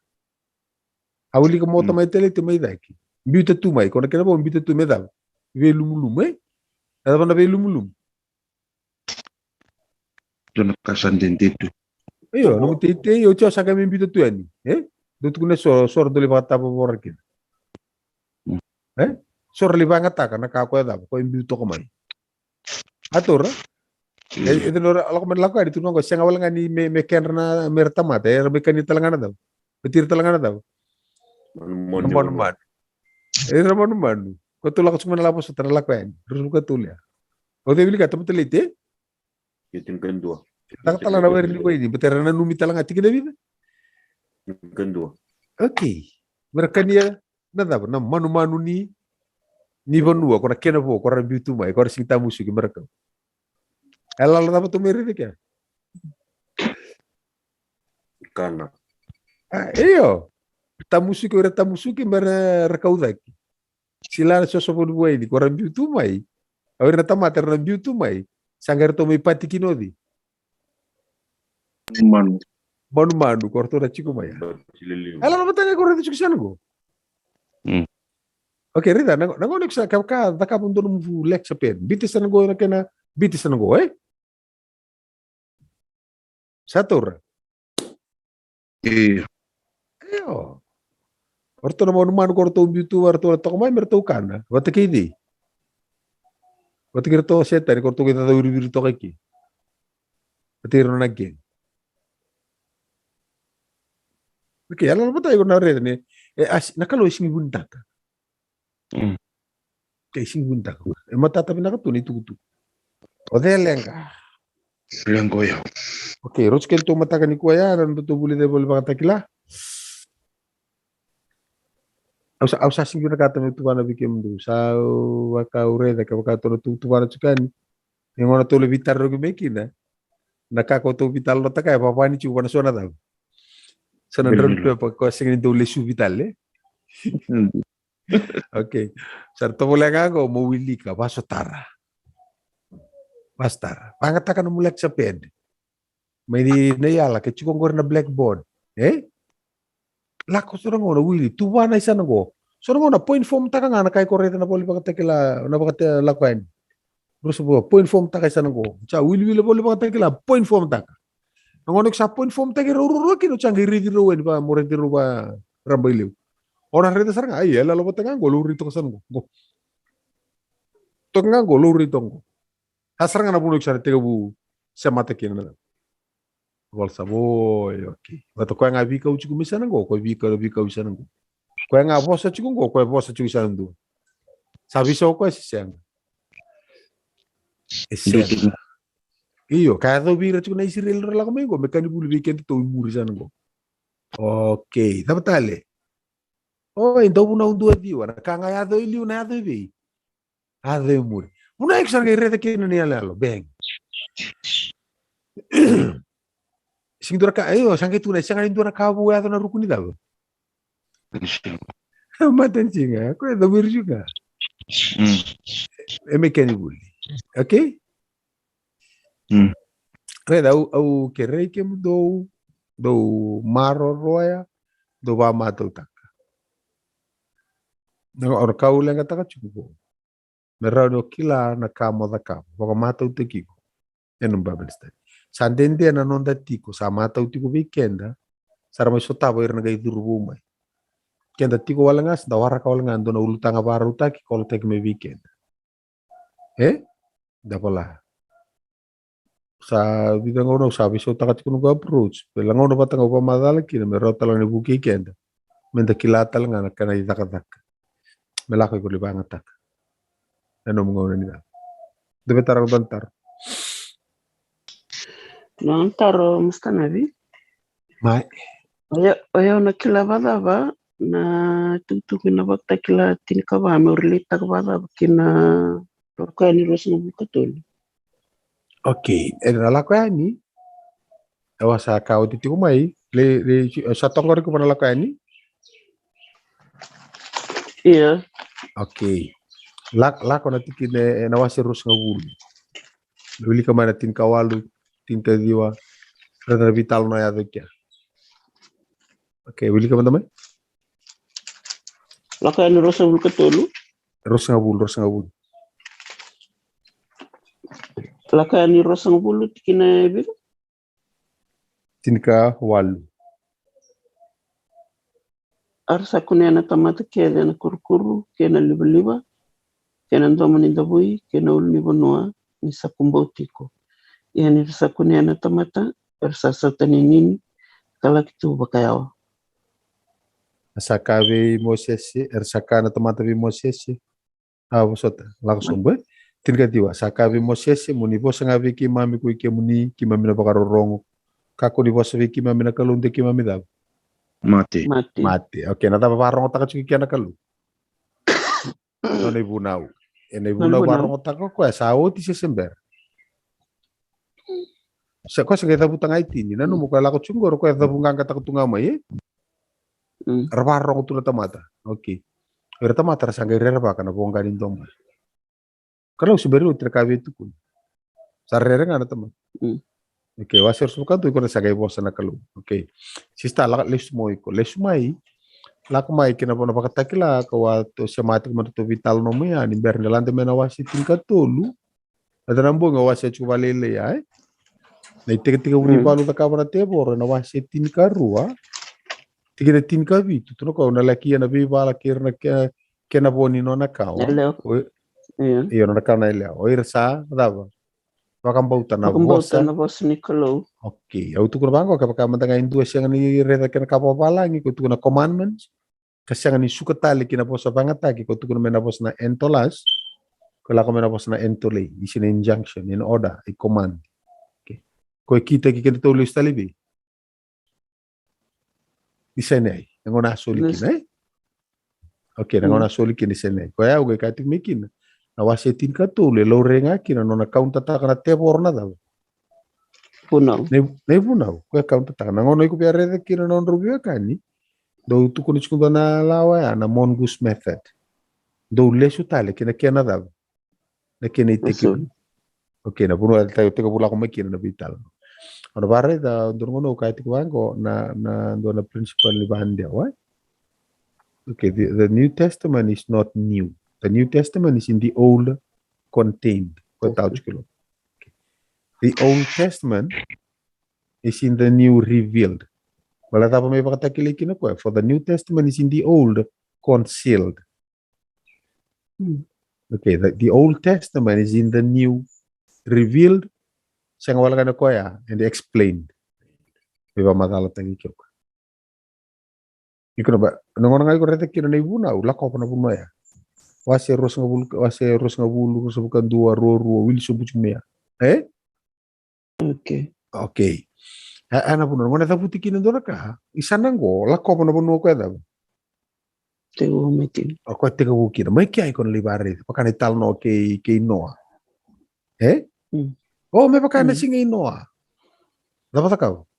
Awili ko mota mai tele te mai daki. Biuta tu mai ko na kena bo biuta tu me daw. Ve lumulum Ada banda ve lumulum. Doon nakasandin dito. Iyo, no tete yo cho saka me biuta tu ani. Dutu kuna sor dole bata po borakin. Sor li banga taka na ka ko da ko biuta ko mai. Ator. Itu no ala ko man lako adi tuno ko senga wala ngani me kenna merta mate be kan talangana daw. Betir talangana daw. Mon. Ramon. Ko tulak ko man lapo sa tanala ko yan. Rusul ka tulya. O de bili ka tapo telite? Kitin kan dua. Takatala na wari ni ko ini, betera na numita lang ati kina vida. Gandua. Okay. Mereka niya na manu-manu ni vanua kora kena po kora bitu mai kora sing tamu suki mereka. Ela la tapa tumeri de kya. Kana. Iyo. Tamu suki mera rekaudaki. Sila sosopo dua ini kora bitu mai. Awir na tamata na bitu mai. Sanggar to mai pati kinodi. Manu korto na chiku mai. Ela la batanga kora de chukisana go. Okay, Rita, nango sa ka pun dono mu lek sa pen. Bitis na go na kena bitis na go, eh? Satur. Iya. Ayo. Orto na manu korto bitu orto to mai merto kana. Wata kidi. Wata kirto seta ni korto kita uri to kaki. Patiro na gen. Okay, ala bata ko na red ni. Nakalo ising buntaka. Ising buntaka. Mata tapi nakatuni tutu. Odelenga. Lengo ya. Okay, rots kento mata ni kuya ran betul boleh bangata kila. Ausa sing guna kata tu bana bikim du. Sa waka ure da ka to tu bana chukan. Yang ona to le vitar ro mekina. Nakako to vital lo takai papa ni chu bana sona da. Sana ran pe ko sing do le su vital le. Okay. Sarto boleh ngago mo wili ka baso tara. Basta. Pangatakan mulek sa ped. May nayala ke chukong na blackboard. Eh? Lako so ngo na wili. Tuwa na isa ngo. So ngo na point form taka nga na kay koreta na poli pakatekila na pakate lakwan. Terus po point form taka isa ngo. Cha wili poli pakatekila point form taka. Ngo sa point form taka ro kino changi ridi ro en pa morenti ro ba rambailiw. Orang reta sarang ay lalo patanga ngo luri to kasan ngo. To nga ngo luri to ngo. Hasarang na puno sa tega bu sa mata kina. Wal saboy, okay. Bato ko nga bika uchi kumisa nango, ko bika uchi nango. Ko nga bosa uchi kungo, ko bosa uchi sa nango. Sabi so ko si sen. Esen. Iyo, kaya to bira uchi na isiril ra lang ko, mekani bulu weekend to muri sa nango. Okay, tapatale. Oh, endo una undua diwa, kanga ya do iliu na do bi. Ade muri. Una extra que reta kina ni alalo, bang. Sing dura ka ayo sangke tuna sanga indura ka bu ya na rukuni daw. Matan singa, ko da wir juga. Mekani buli. Okay? Reda au kerei kem do maro roya do ba mato taka. No or kaulenga taka chuko. Merano kila na kamo da kamo. Baka mato tekiko. Enum babelsta. Sandende na nonda tiko sa mata utiko weekenda. Sara mai sotabo irna gai durbu mai. Kenda tiko walangas da wara ka walangan do na ulutanga baru taki kol tek me weekend. Da pala. Sa bidang ono sabi so taka tiko no approach. Pelang ono batang opa madala kina me rota lang ni buki kenda. Menda kilata lang na kana itakatak. Melako ko libang atak. Ano mo ngona nila. Debe tarang bantar. Nantaro mustanavi. Mai. Oya na kila badaba na tutuki na bakta kila tinika ba me urlita ka badaba kina roka ni ros na bukatol. Okay, na lakani. Awa sa kao titiko mai le sa tongori ko na lakani. Iya. Okay. Lako na tiki na wasi ros nga wulu. Luli ka mana tin kawalu tinta diwa. Rada vital na yado kya. Okay, wili ka man. Laka ni ros na bukatol. Ros nga wulu. Laka ni ros na wulu tikina biro. Tinka walu. Arsa kunena tamata kena kurkuru kena liba kena ndomani dabui kena uli Manoa ni sakumbotiko. Yani rasa kunena tamata rasa sataninin kala kitu bakayawa. Asaka be mosese, ersaka na tamata be mosese. Sota, langsung be. Tinkatiwa sakavi mosese muni Vosa ngavi ki mami ku ke muni ki mami na pakarorongo. Kako ni Vosa vi ki mami na Kalou ki mami daw. Mati. Mati. Okay, na tapa parongo taka chuki kia na Kalou. No na ibunau. E na ibunau parongo taka ko sa oti se sember. Sa ko sa kita butang aiti ni nanu mo kala ko chungor ko ta bungang kata kutunga mai. Raparongo tu na tamata. Okay. Era tamata sa ngai rera kana bonga ni ndong. Kalau sebenarnya terkawin itu pun, sarere nggak ada teman. Oke, wasir suka tuh ikut sagai Vosa na Kalou. Oke, sista lakat lesmoi, lakumai kena pona pakatakila kawato sematik mantu vital nomia ni bernelante mena wasi tingkat tolu. Ada nambo ngawasi cuba lele ya. Na tiga uni palu takabana tebor na wasi tingkat rua. Tiga tingkat itu tuh kau na laki na bala kirna kena boni nona kau. Iya na kana ile o irsa dava wakambauta na Vosa ni Kalou. okay au tu kurbango ka mantanga indu siang ni reda kena kapapalangi ko tu na commandments kasiang ni sukatali kina Vosa bangataki ko tu mena Vosa na entolas ko la ko mena Vosa na entole isin injunction in order I command okay ko kita ki kena tulis talibi isenai ngona solikin okay ngona solikin isenai ko ya uga katik mikin na wasi tingkat tu le lo renga kina nona kaunta ta kana tebor na daw. Punau. Ne punau ko kaunta ta na ngono iku biare kina non rubio kani. Do tu kunis ku na lawa ya na mongoose method. Do lesu tale kina kena daw. Na kina iteki. Okay na puno ta te ko pula ko makina na vital. Ono bare da ndongono ka itiku wango na do na principal ni bandia wa. Okay, the New Testament is not new. The New Testament is in the Old contained. Okay. The Old Testament is in the New revealed. For the New Testament is in the Old concealed. Okay, the Old Testament is in the New revealed. And explained. Iko ba nangona ngai ko rete kina na ibuna ula ko na buno ya. Wase ros ngabulu sebukan dua ro wil subuchumea. Okay. Ana puno ngona taputi kina ndora ka. Isana ngo la ko na buno ko da. Tego metin. Ako tega wukina mai kai kon libare pakane tal no ke Noa. Oh me pakane singa Noa. Dapat kau.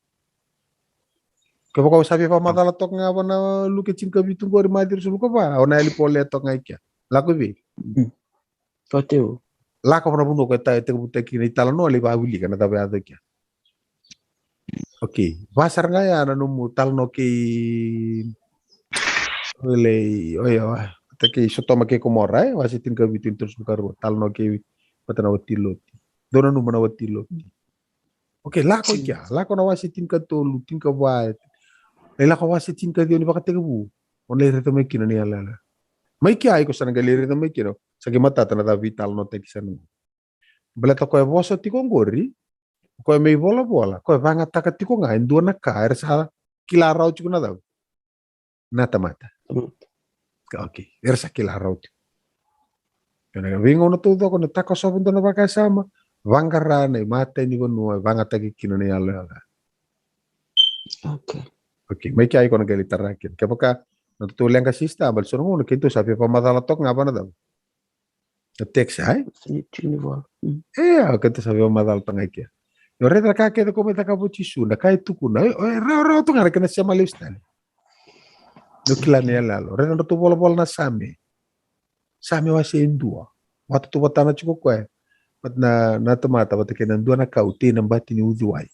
Kau sabi pa madala tok nga ba na luke cinka bitung ko rimadir sulu ko ba? O na ili pole tok nga ikya. Lako bi. Pateo. Lako na buno ko tayo te buta kini tala no ali ba wili kana tabe ato kya. Okay. Basar nga ya na numu tal no ki ole oya take sotoma ke komora wasi tinka bitung terus bukaru tal no ki patana watiloti. Dona numu na watiloti. Okay, lako ikya. Lako na wasi tinka tolu tinka ba Ela ko wasi tinka dio ni bakatega bu. On le reta mekina ni ala. Mai ki ai ko sana ga le reta mekino. Sa ke mata tana da vital no te kisanu. Bela to ko Vosa ti ko ngori. Ko me bola. Ko vanga taka ti ko nga ndu na ka er sa kila rau ti ko na da. Nata mata. Okay, er sa kila rau ti. Kana vingo no todo ko na taka so bundo na baka sama. Vanga rana mata ni ko no vanga taka kino ni ala. Okay. Okay, may kaya ko nagalitarakin. Kapag natutulang ka sista, balso mo, nakito, sabi pa madalatok nga ba na daw? Na-text, ay? Kanta sabi pa madalatok nga kaya. Yung reta kakita ko may takabuchisu, na kahit tuko na, raw to nga, na siya maliws na. Nukila niya lalo. Reta natubola-bola na sami. Sami wa siya indua. Watutubata na chiko kwa. Pat na natamata, pati kinandua na kauti, ng bati ni uduway.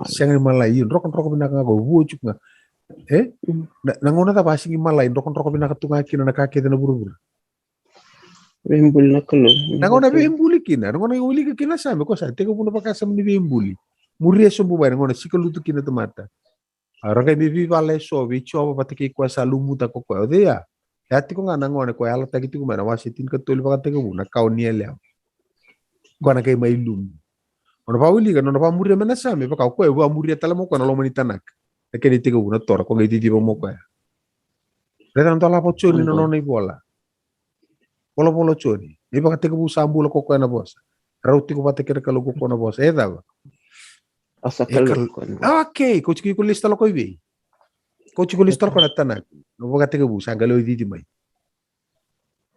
Siang malayin rokon binaka go wujuk nga nangona ta basing malayin rokon binaka tunga kina na kakete na buru-buru Bembuli na Kalou nangona bembuli kina nangona uli ka kina sabi ko sa teko puno pakasa ni bembuli muria sombu ba nangona sikalutu kina tomata aranga bibi vale so vi choba patiki kwa salumu ta ko kwa odea yati ko nga nangona ko ala tagiti ko mana wasitin ka tolu pakate ko na kauniele ko na kay mailum Ono pa uli kan ono pa muria mana sami pa kau koe wa muria tala mo kono lo mani tanak. Eke ni tiga una tora ko ngai titi mo koe. Reta ntala po choni no no bola. Bola choni. Iba ka tiga busa ambula ko na boss. Rauti ko pati kira kalau ko na boss. Daw. Asa Kalou ko. Okay, coach ko lista lo ko ibi. Coach ko lista ko na tanan. No ba ka tiga busa galo di mai.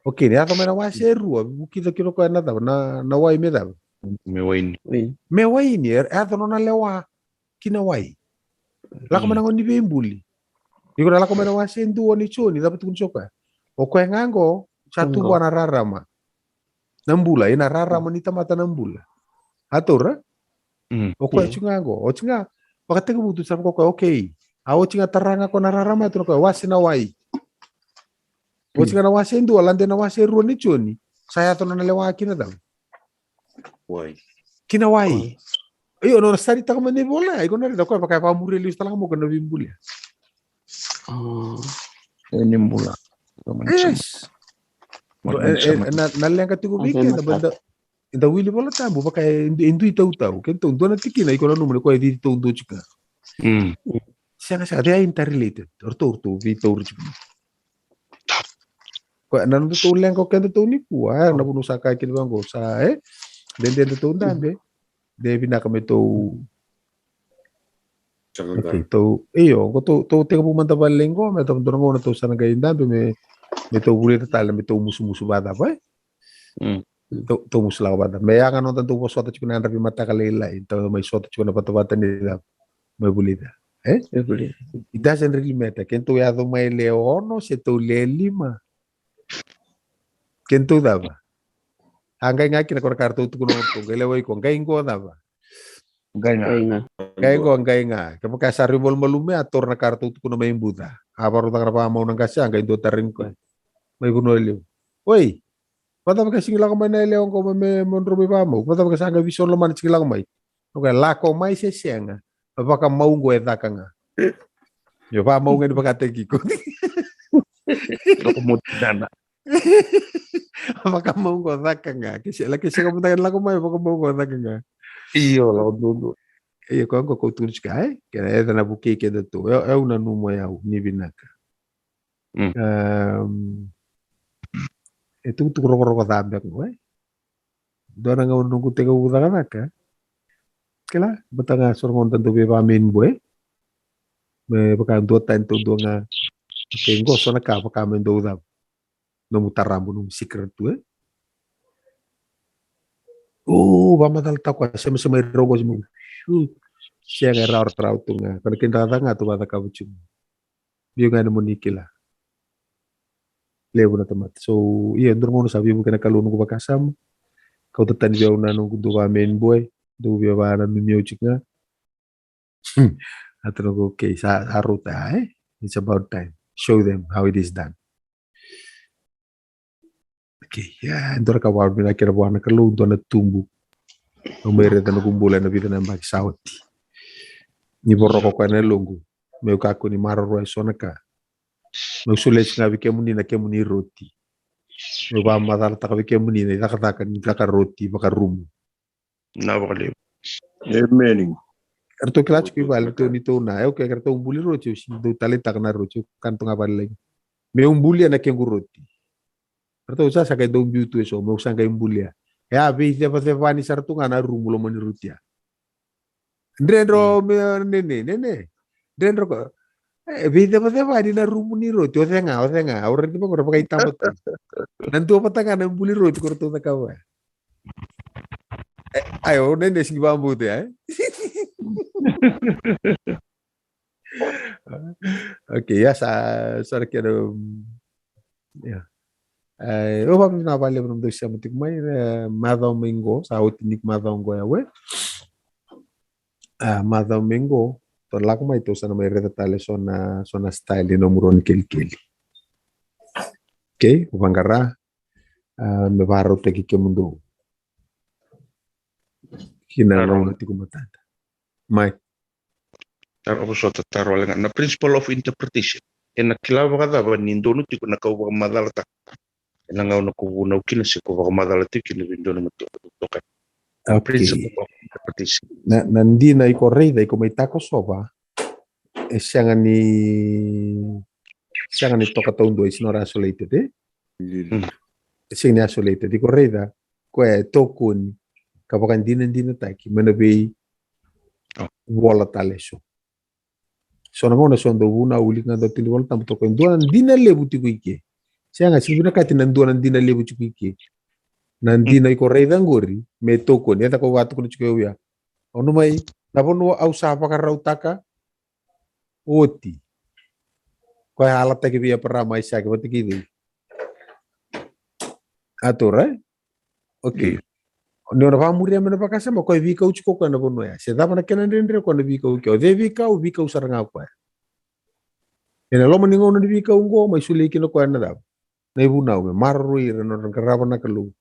Okay, ni ato mena wase rua. Kita kiro ko na daw na wai me daw. Me wain. Me wai ni ato no na lewa kina wai. La ko mena ngoni bembuli. Iko la ko mena wase ndu oni choni dapat kun soka. O ko ngango satu wana rarama. Nambula ina rarama ni tamata nambula. Atora? O ko chingango. O chinga wakati ko butu sa ko okay. Awo chinga taranga ko na rarama to ko wase na wai. O chinga na wase ndu alande na wase ruo ni choni. Saya to na lewa kina daw. Wai. Kina wai. Iyo no sari ta ko mane bola. Iko na da ko pakai pa muri lius talang mo kana bimbuli. Ini mula. Yes. Nalenga tigo wiki na banda da wili bola tambo pakai indu itau kento dona tikina iko na numero ko edit to ndo chika. Siya they are interrelated. Orto vito chika. Ko nan to lengo kento to ni kuwa na bunu saka kin bango sa den to ndambe. Devi na kami to okay, to iyo ko to teka pumanta ba linggo may to doon na to sa nagainda may to bulit tala may to musu bata pa to musla bata may ang ano tanto po sota chikuna rabi mata kalila ito may sota chikuna patabata nila may bulita it doesn't really matter kento yado may leono si to lelima kento daba hanggang nga kinakorkarto to kuno to galaway ko ngayon ko daba Gaya nga. Kapag kasari mo malume, ator na karto ko na may buta. Habang rutang na mau ng kasya, hanggang doon tarin ko. May bunoliw. Uy, pata ba kasing lang may nailewan ko may monrumi pa mo? Pata ba kasang vision laman sige lang may? Okay, lako may siya nga. Baka maunggo eta ka nga. Yo pa maunggo ni pagkategi ko. Lokomotina. Baka maunggo eta ka nga. Kasi laki siya kapuntagan lang ko may, baka maunggo eta ka nga. Iyo lá do E ko ko tunis ka que era na buque que da tu é una numa ya ni binaka e tu ro da ko dona nga nungu tega uda ka kela batanga sorgon tanto be ba min boy me baka do tanto do nga ke ngo sona ka baka men do da no mutarambu no secret tu vamos a dar com essa mesma rogos mu. Siya nga raw tu nga. Kalau kita nga tu bata kabucum. Biyo nga naman nikila. Levo na tamat. So, iya ndor mo sabi mo kana Kalou ko bakasam. Kau tatan biyo na nung duwa main boy. Do biyo ba na music nga. Atro ko okay sa aruta It's about time. Show them how it is done. Okay, ndor ka war mina kira buwan na Kalou do na tumbu. O mere da nagumbulan na vida na magsawti. Ni borro ko na longo. Meu ka ko ni marro so na ka. Meu sules nga bike muni na kemuni roti. Meu ba madal ta bike muni na ka ni ka roti baka rumo. Na vale. Meaning. Erto klach ki bal to ni to na eu que erto umbuli roti si do talenta na roti kanto nga balay. Meu umbuli na kengu roti. Erto sa kay do biutu so meu sang kay umbuli. Ya be dia pa vani sartu nga na rumo lo mani rutia. Dendro nene. Dendro ko. Be dia pa vani na rumo ni roti o tenga. Orang di pa pakai tamat. Nanto pa tanga na umbuli roti ko to na kawa. Ayo nene sing bambu te Okay, ya sa quiero ya. Vamos na vale from the Semitic mai Madomingo sa utinik Madongo ya we. Madomingo to lak mai to sana mai reta tale sona style no muron kelkeli. Okay, ubangara me baro te ki mundo. Kina no tiku matata. Mai Taro ko sota taro lang na principle of interpretation. En nakila kada ba nindo no tiku na kawa madalata. Nangaw na kubunaw kinasi ko baka madalati kinibindo na matutukan. Principle of interpretation. Nandi na ikorrei dai ko may tako soba. Siya nga ni toka taon do is not isolated sing ni isolated di correda ko tokun kapakan dinan taki manabe volatile so na ngona so ndo una uli nga do tili wala tam toko nduan dinan lebu tiku ike sianga sibina kati nan duan dinan lebu tiku ike nan dinai correda ngori me tokun eta ko watu ko tiku ya ono mai napono au sapa karautaka oti ko hala taki via para mai sa ke batiki di atura okay ne ora famuri amena pakasa mo ko vika uchiko ko na bono ya se dava na kenan rendre ko na vika uko de vika usaranga ko ene lo mani ngono vika ungo mai sule kino ko na da na ibu na me marru ira no karaba na kalu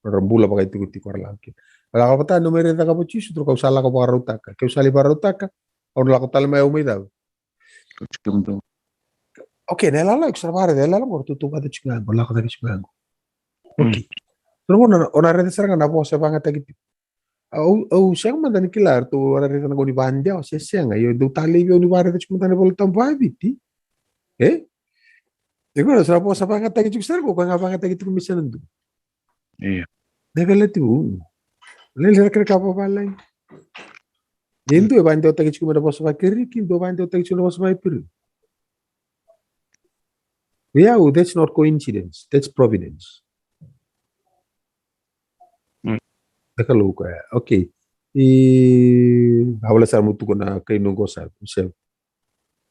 no rambula pakai tuku ko laki ala ka pata no mere ta ka pochi sutro ka usala ka barutaka ke usali barutaka on la ko talma o me da okay ne la observare de la morto tu ka chinga bola ka chinga okay pero ona rede saranga na Vosa banga tagiti au siang mandani kilar tu ora rede na goni banja o siang ayo do tali yo ni bare tu mandani bol tampa biti agora sera Vosa banga tagiti sargo ko nga banga tagiti kumisan ndu deve tu le kre ka pa balai yendo e banja tagiti kumada Vosa ba kiri kindo banja tagiti no Vosa ba pir yeah, that's not coincidence. That's providence. Kalou ko okay. Hawala sa mutu ko na kay nungo sa siya.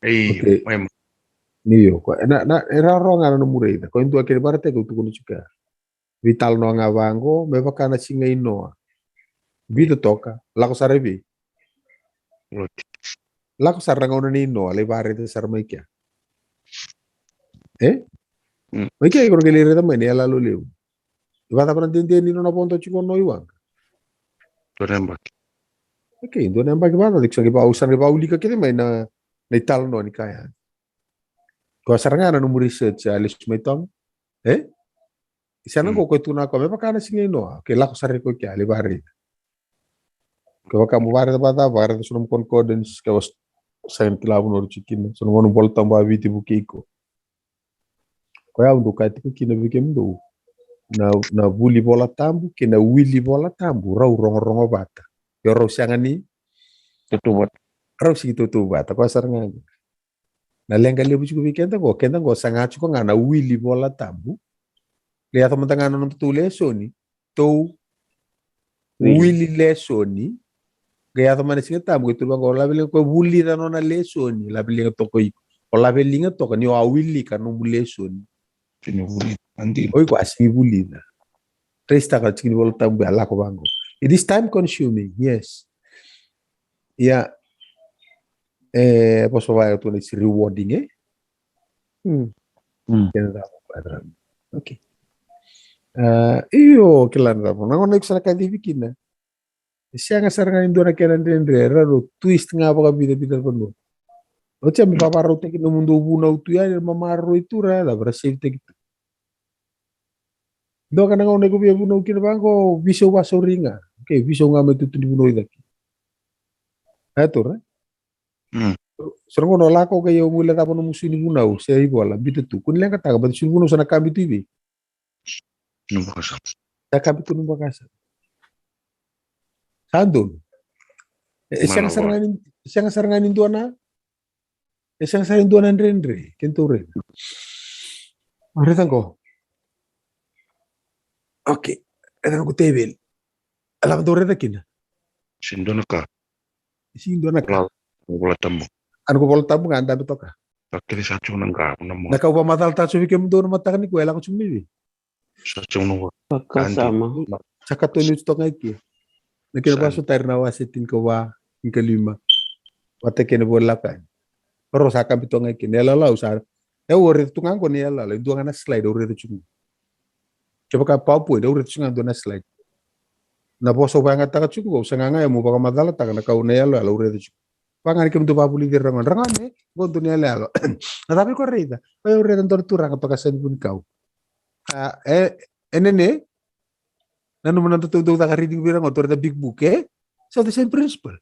Okay. Niyo ko na era ronga no mureda. Ko indu akere barate ko tuko chika. Vital no nga bango me bakana singa inoa. Bito toka la ko sarebi. La ko saranga no nino le barete sarmai kya. Mai kya ko gelere ta mane ala lo lew. Iba ta pran tende ni no ponto chiko no iwang. Torembak. Okay, do nembak ba dik sangi ba usan ba uli ka kete mai na ital no ni kaya. Ko saranga na no research alis metong isana ko tuna ko me pakana singa ino ke la ko sare ko kya le bare. Ko ka mu bare ba sunum concordance ke was sain kilabu no chikin sunum no bol tamba viti bukiko. Ko ya ndo ka tiku kina bikem do na vuli bola tambu ke na wili bola tambu rau rongo bata yo rau sangani tutubat rau si tutubat ko saranga na lenga lebu chuku kenda go sanga chuko ngana wili bola tambu le ato mantanga no tutu lesoni to wili lesoni ge ato manisi tambu itu go la bele ko wuli da no na lesoni la bele to ko la bele to ko ni wa wili ka no lesoni oi ko asi bulida resta ka chini bol tambu ala ko bango it is time consuming yes ya posso vai to is rewarding okay io che l'andavo non ho extra di vikina sianga saranga indona kenan dendre raro twist nga ba bida pano o tia mi papa rote ki no mundo buna utu ya mama ro itu ra da brasil te do kana ngone ko biya buno kina bango biso waso ringa okay biso nga metu tu buno idaki atur Sergo no lako ke yo mula tapo no musini buna u se ibola bitu kun lenga taga bat sun buno sana kambi tu ibe Numbakasa. ta kambi tu numbakasa sandon siang sarangan indona siang sarangan indona ndrendre kentore Retango. Okay. Retango tebel. Alam do retakina. Sindonaka. Sindonaka. Bola tambo. Anu ko bola tambo nganda betoka. Takiri sacho nanga namo. Naka upa matal tacho bikem do no matakani ko ela ko chumbi. Sacho nungo. Pakasama. Sakato ni stoka iki. Nakira baso tarna wasetin ko wa inkalima. Watekene bola kan. Pero saka bitonga iki nela la usar. Ore tungang ko nela la duanga na slide ore de chungu. Coba ka papu da ore chunga do na slide. Na boso banga taka chungu usanga nga mo baka madala taka na ka nela la ore de chungu. Pangan kem do papu li rangan rangan go do nela la. Na tapi ko reida. Ay ore dan tortura ka paka sen pun kau. Enene nanu menantu tu tak reading birang author the big book so the same principle.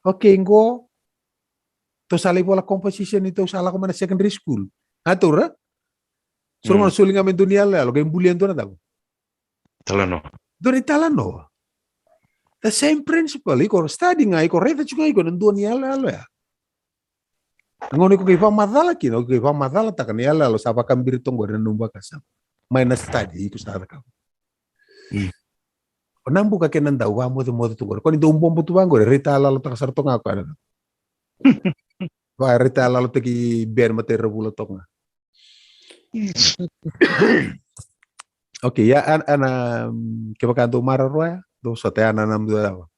Okay go to sali bola composition itu salah ko mana secondary school. Atur suruh sulinga men dunia la lo game bulian to na daw. Talano. Doni talano. The same principle. Iko study nga, iko reta juga iko nandun ni ala ya. Ngon iko kipa madala kino, kipa madala takan ni ala lo sapa kambiri tonggo dan numba kasam. Maina study iko study ka. Onambu ka kenan da wa mo tonggo. Ko ni do umbom butu bango reta ala lo takasar tonga ko ana. Wa reta ala lo teki ben mate rebula tonga. Okay, ya ana kipa kanto mararwa do sote ana nam do dawa.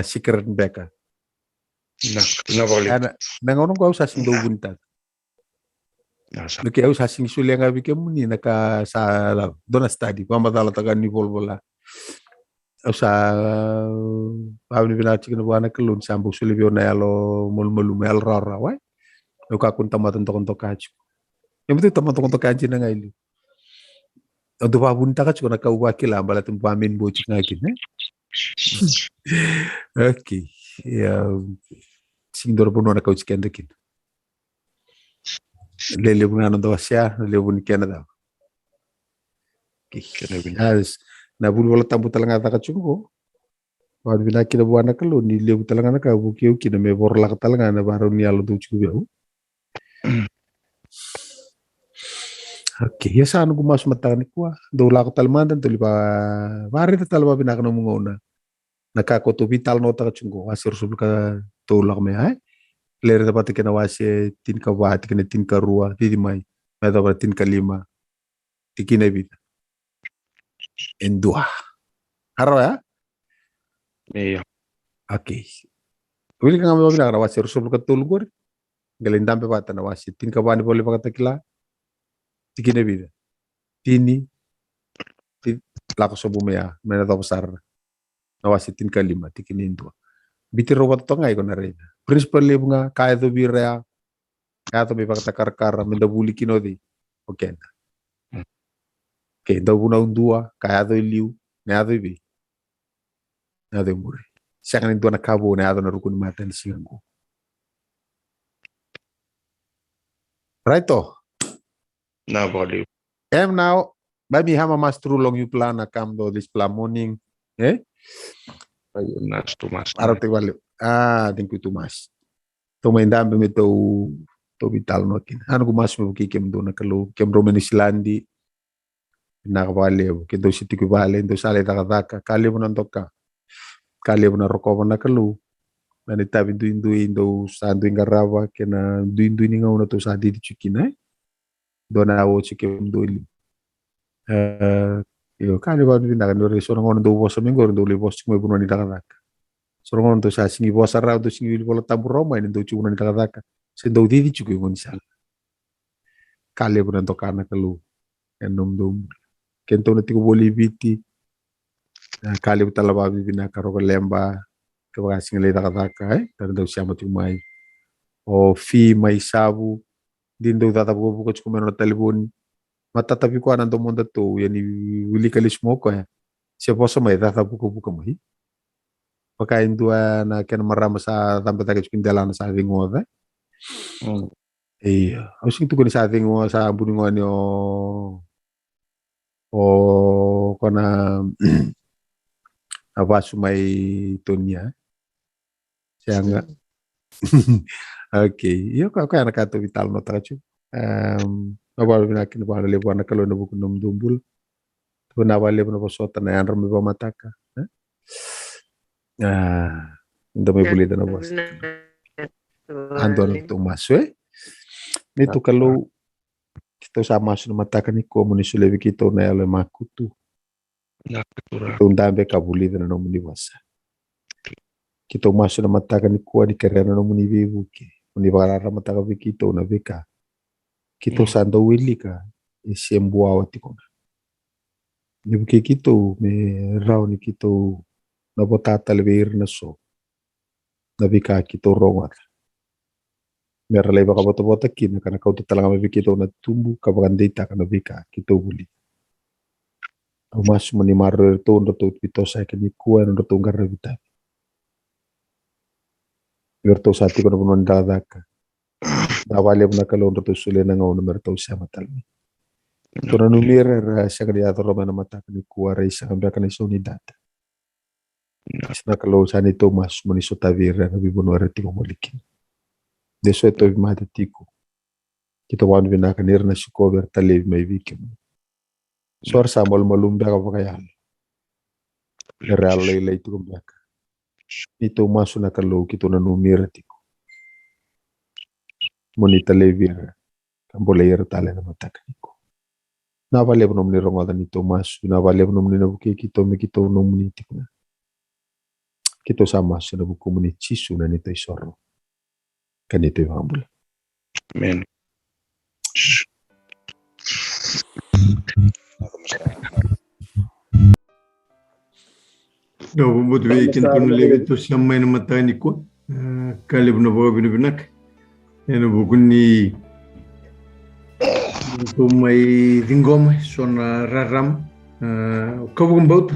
Secret beka. Na bali. Ana nangono ko sa sindo bunta. Nake au sa sing sulia nga bike muni naka sa dona study pamadala taga ni volvola. Au sa pawni bina chikna buana kelun sambu sulibio na yalo mulmulu mel rara wa. Eu ka kun tamaton to kachu. Yang betul tamaton to kachu na ngaili. Ado pa bunta ka chukona ka uwa kila bala tumpamin bo chik ngakin Okay. Ya singdor puno na coach kendekin. Lele bunga no dosia, lele bun Canada. As na bun wala tambu talanga ta kachungo. Wad bina kina buana kalu ni lebu talanga na ka buki uki na me borla ka talanga na baru ni alu tu chugo. Okay, ya saan ko mas matani ko. Do la ko talmandan to liba bari ta talba bina ka no mungona. Nakakoto vital no ta kachungo. Asir subka to la me ai. Lere dapat kena wasi tin ka wat kena tin ka rua di mai mai dapat tin ka lima tikina bita en dua haro ya Iya. Okay wili ka ngamo bina wasi rusul ka tulgur galindam pe bata na wasi tin ka bani boleh pakata kila tikina bita tini la ko sobu mea mena to besar na wasi tin ka lima tikina dua bitir robot to ngai ko na reina principal le bunga kaya to birea kaya to be pakata karkara menda buli kinodi okay okay do buna undua kaya to liu na to bi na to muri siya kanin na kabo na to na rukun matan singo right to Na bali. now baby hama mas true long you plan na come do this plan morning Ayun nas tumas. araw te wali thank you too much to may dambe me to vital no kin ano ko mas mo kikem do na kalu kem romani silandi nakabali ke do siti ko bale do sale takataka kali mo nandoka kali mo na roko na kalu na tabi do sa do ingarawa ke na do ninga una to sa di chikina do na wo chikem do li yo kali ba do na do so ngono do Vosa mengo do le Vosa mo buno ni takataka so ngono to sa singi Vosa ra do singi bola tabu Roma ni do chuna ni takataka se do di chuko ngon sa kali mo nandoka na kalu enom do kento na tiku boli biti kali utala babi bina karo lemba ke bagasing le takataka dar daw siya matumay o fi may sabu din daw tatapo ko ko kumeno na telefon matatabi ko anando mo dato yani wili kalis mo ko siya Vosa may tatapo ko buka mo pakain dua na ken marama sa tampata ke kindala na sa ringoda ausing tu ko ni sa ringo sa buningo o kona abasu may tonya siya nga okay yo ka na kato vital no tachu mabalo bina kin ba le bwana kalo na buku nom dumbul to na wale na posota na yanra me ba mataka ndo me bulida na bos ando no to maswe nito kalo kito sa masu na mataka ni ko mo ni sulevi kito na yalo makutu ito ndambe kabulida na no ni Vosa kito masu na mataka ni kuwa ni kerena no muni vivu ki muni Veivakararamataki vikito na vika kito sando wili ka isiembua wati kona nibuke kito me rao ni kito na botata lebeir na so na vika kito rongat mera leba ka bota kina kana kau talanga me kito na tumbu ka bagandita kana vika kito buli au masu muni marro to ndo to pito sa kini kuwa ndo to ngarra vita Merto sati ko na punon dadaka. Nawali mo na kalon to sule na ngaw na merto siya matalmi. Tuna numira sa kadiato Romana mataka ni kuara isa kambia kana sa unidad. Sina Kalou sani Thomas maniso tavira na bibuno artiko molikin. Deso ito imata tiko. Kita wan vinaka nirna si cover talev may vikim. Suar sa malum baka pakayal. Real lay ito kumbaka. Ito maso na Kalou kito na numira tiko. Monita levira. Kambolayera tala na mataka niko. Navaleb nom ni rongoda ni Thomas, navaleb nom ni nabuki kito me kito nom ni tikna. Kito sama sa nabuku mo ni Chisu na nito isoro. Kanito yung hambula. Amen. Daw bubut weekend kuno levito siya may namatay ni ko. Kalib na bawa binibinak. Yan bukun ni ito may dingom so na raram. Kabung baut.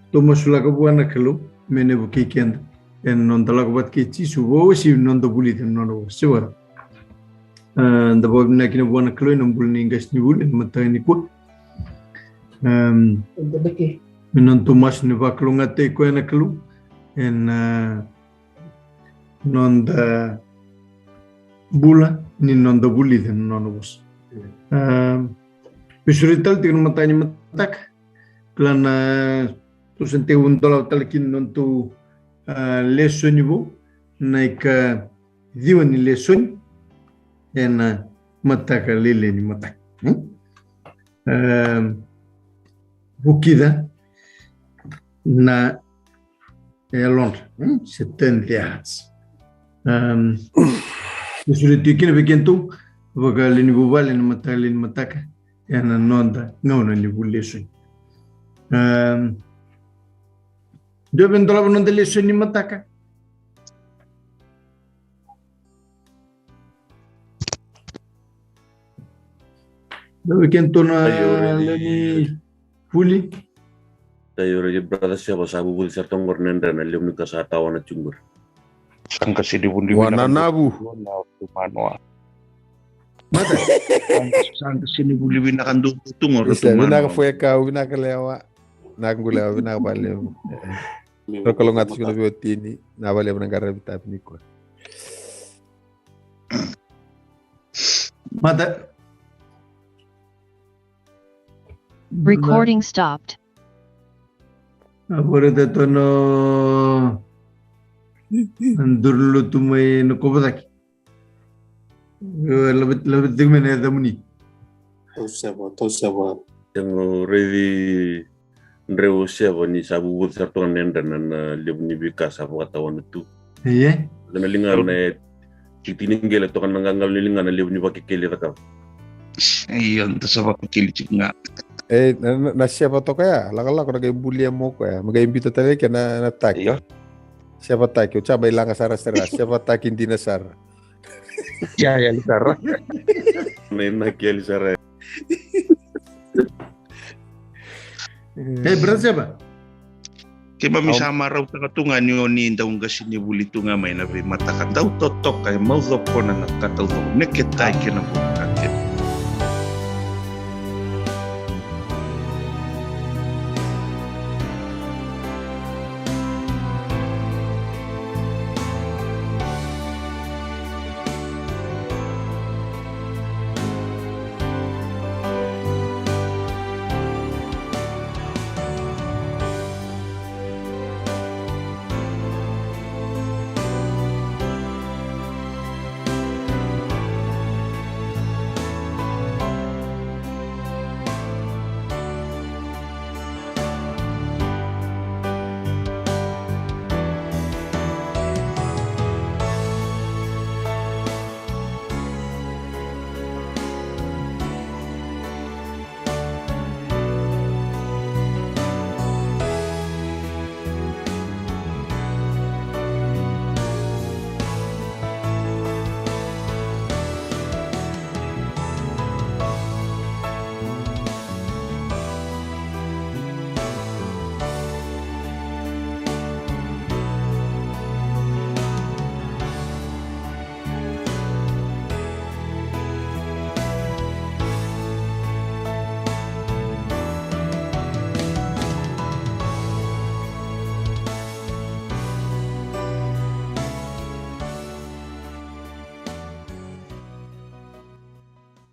Tumasula kabuan na Kalou. Mene buki kenda. En non talaga bat ke Chisu wo si non da bulit non siwara. Da bawa binak na buan na Kalou non bul ni ngas ni bul namatay ni ko. Non Thomas ni Vakalou ngate ko na Kalou. En non da bula ni non da bulit non was. Pisurital tingin matanya matak. Klana tu sente un dollar talakin non tu lesson nivo naika diwan ni lesson en mataka lele ni matak. Bukida na elon 70 yards. Pisuritikina bekentu Vaga ni bubale na matali ni mataka yana nonda ngauna ni buleso. Deben dolaba nonda leso ni mataka. Debe kento na ni puli. Tayo rin brother siya ba sabu bul sartong gornenda na lium ni kasatawa na chungur. Sangka si dibundi Wananabu. Manoa. Mata. Sangka si dibundi binakan tungor Isa binaka fue ka binaka lewa. Nakulewa binaka balew. Pero kalau ngatus kuna biotini na balew nang garabita piniko. Mata. Recording stopped. Agora da tono andurlo tu may nakobaki. Labit ding mena da muni. Tosaba. Yang ready Ndrewo siya ba ni sabu bul sartong nenda na lium ni bikas apa katawan itu. Iya. Kana lingal na titiningel to kan nangangal lingal na lium ni bakikeli rakaw. Iyon to sa pakikili nga. Na siapa to kaya? Laka ko nagay bulya mo kaya. Mag-imbita talaga na tak. Siapa tak? Yung sabay lang sara-sara. Siapa tak hindi na sara? Ya Lisara. Nenak ya Lisara. Berat siapa? Kaya misama raw sa katungan yun ni daw nga sinibulito nga may nabi matakan daw totok kay mauthok ko na nakataw ko. Nekit tayo kinabukatin.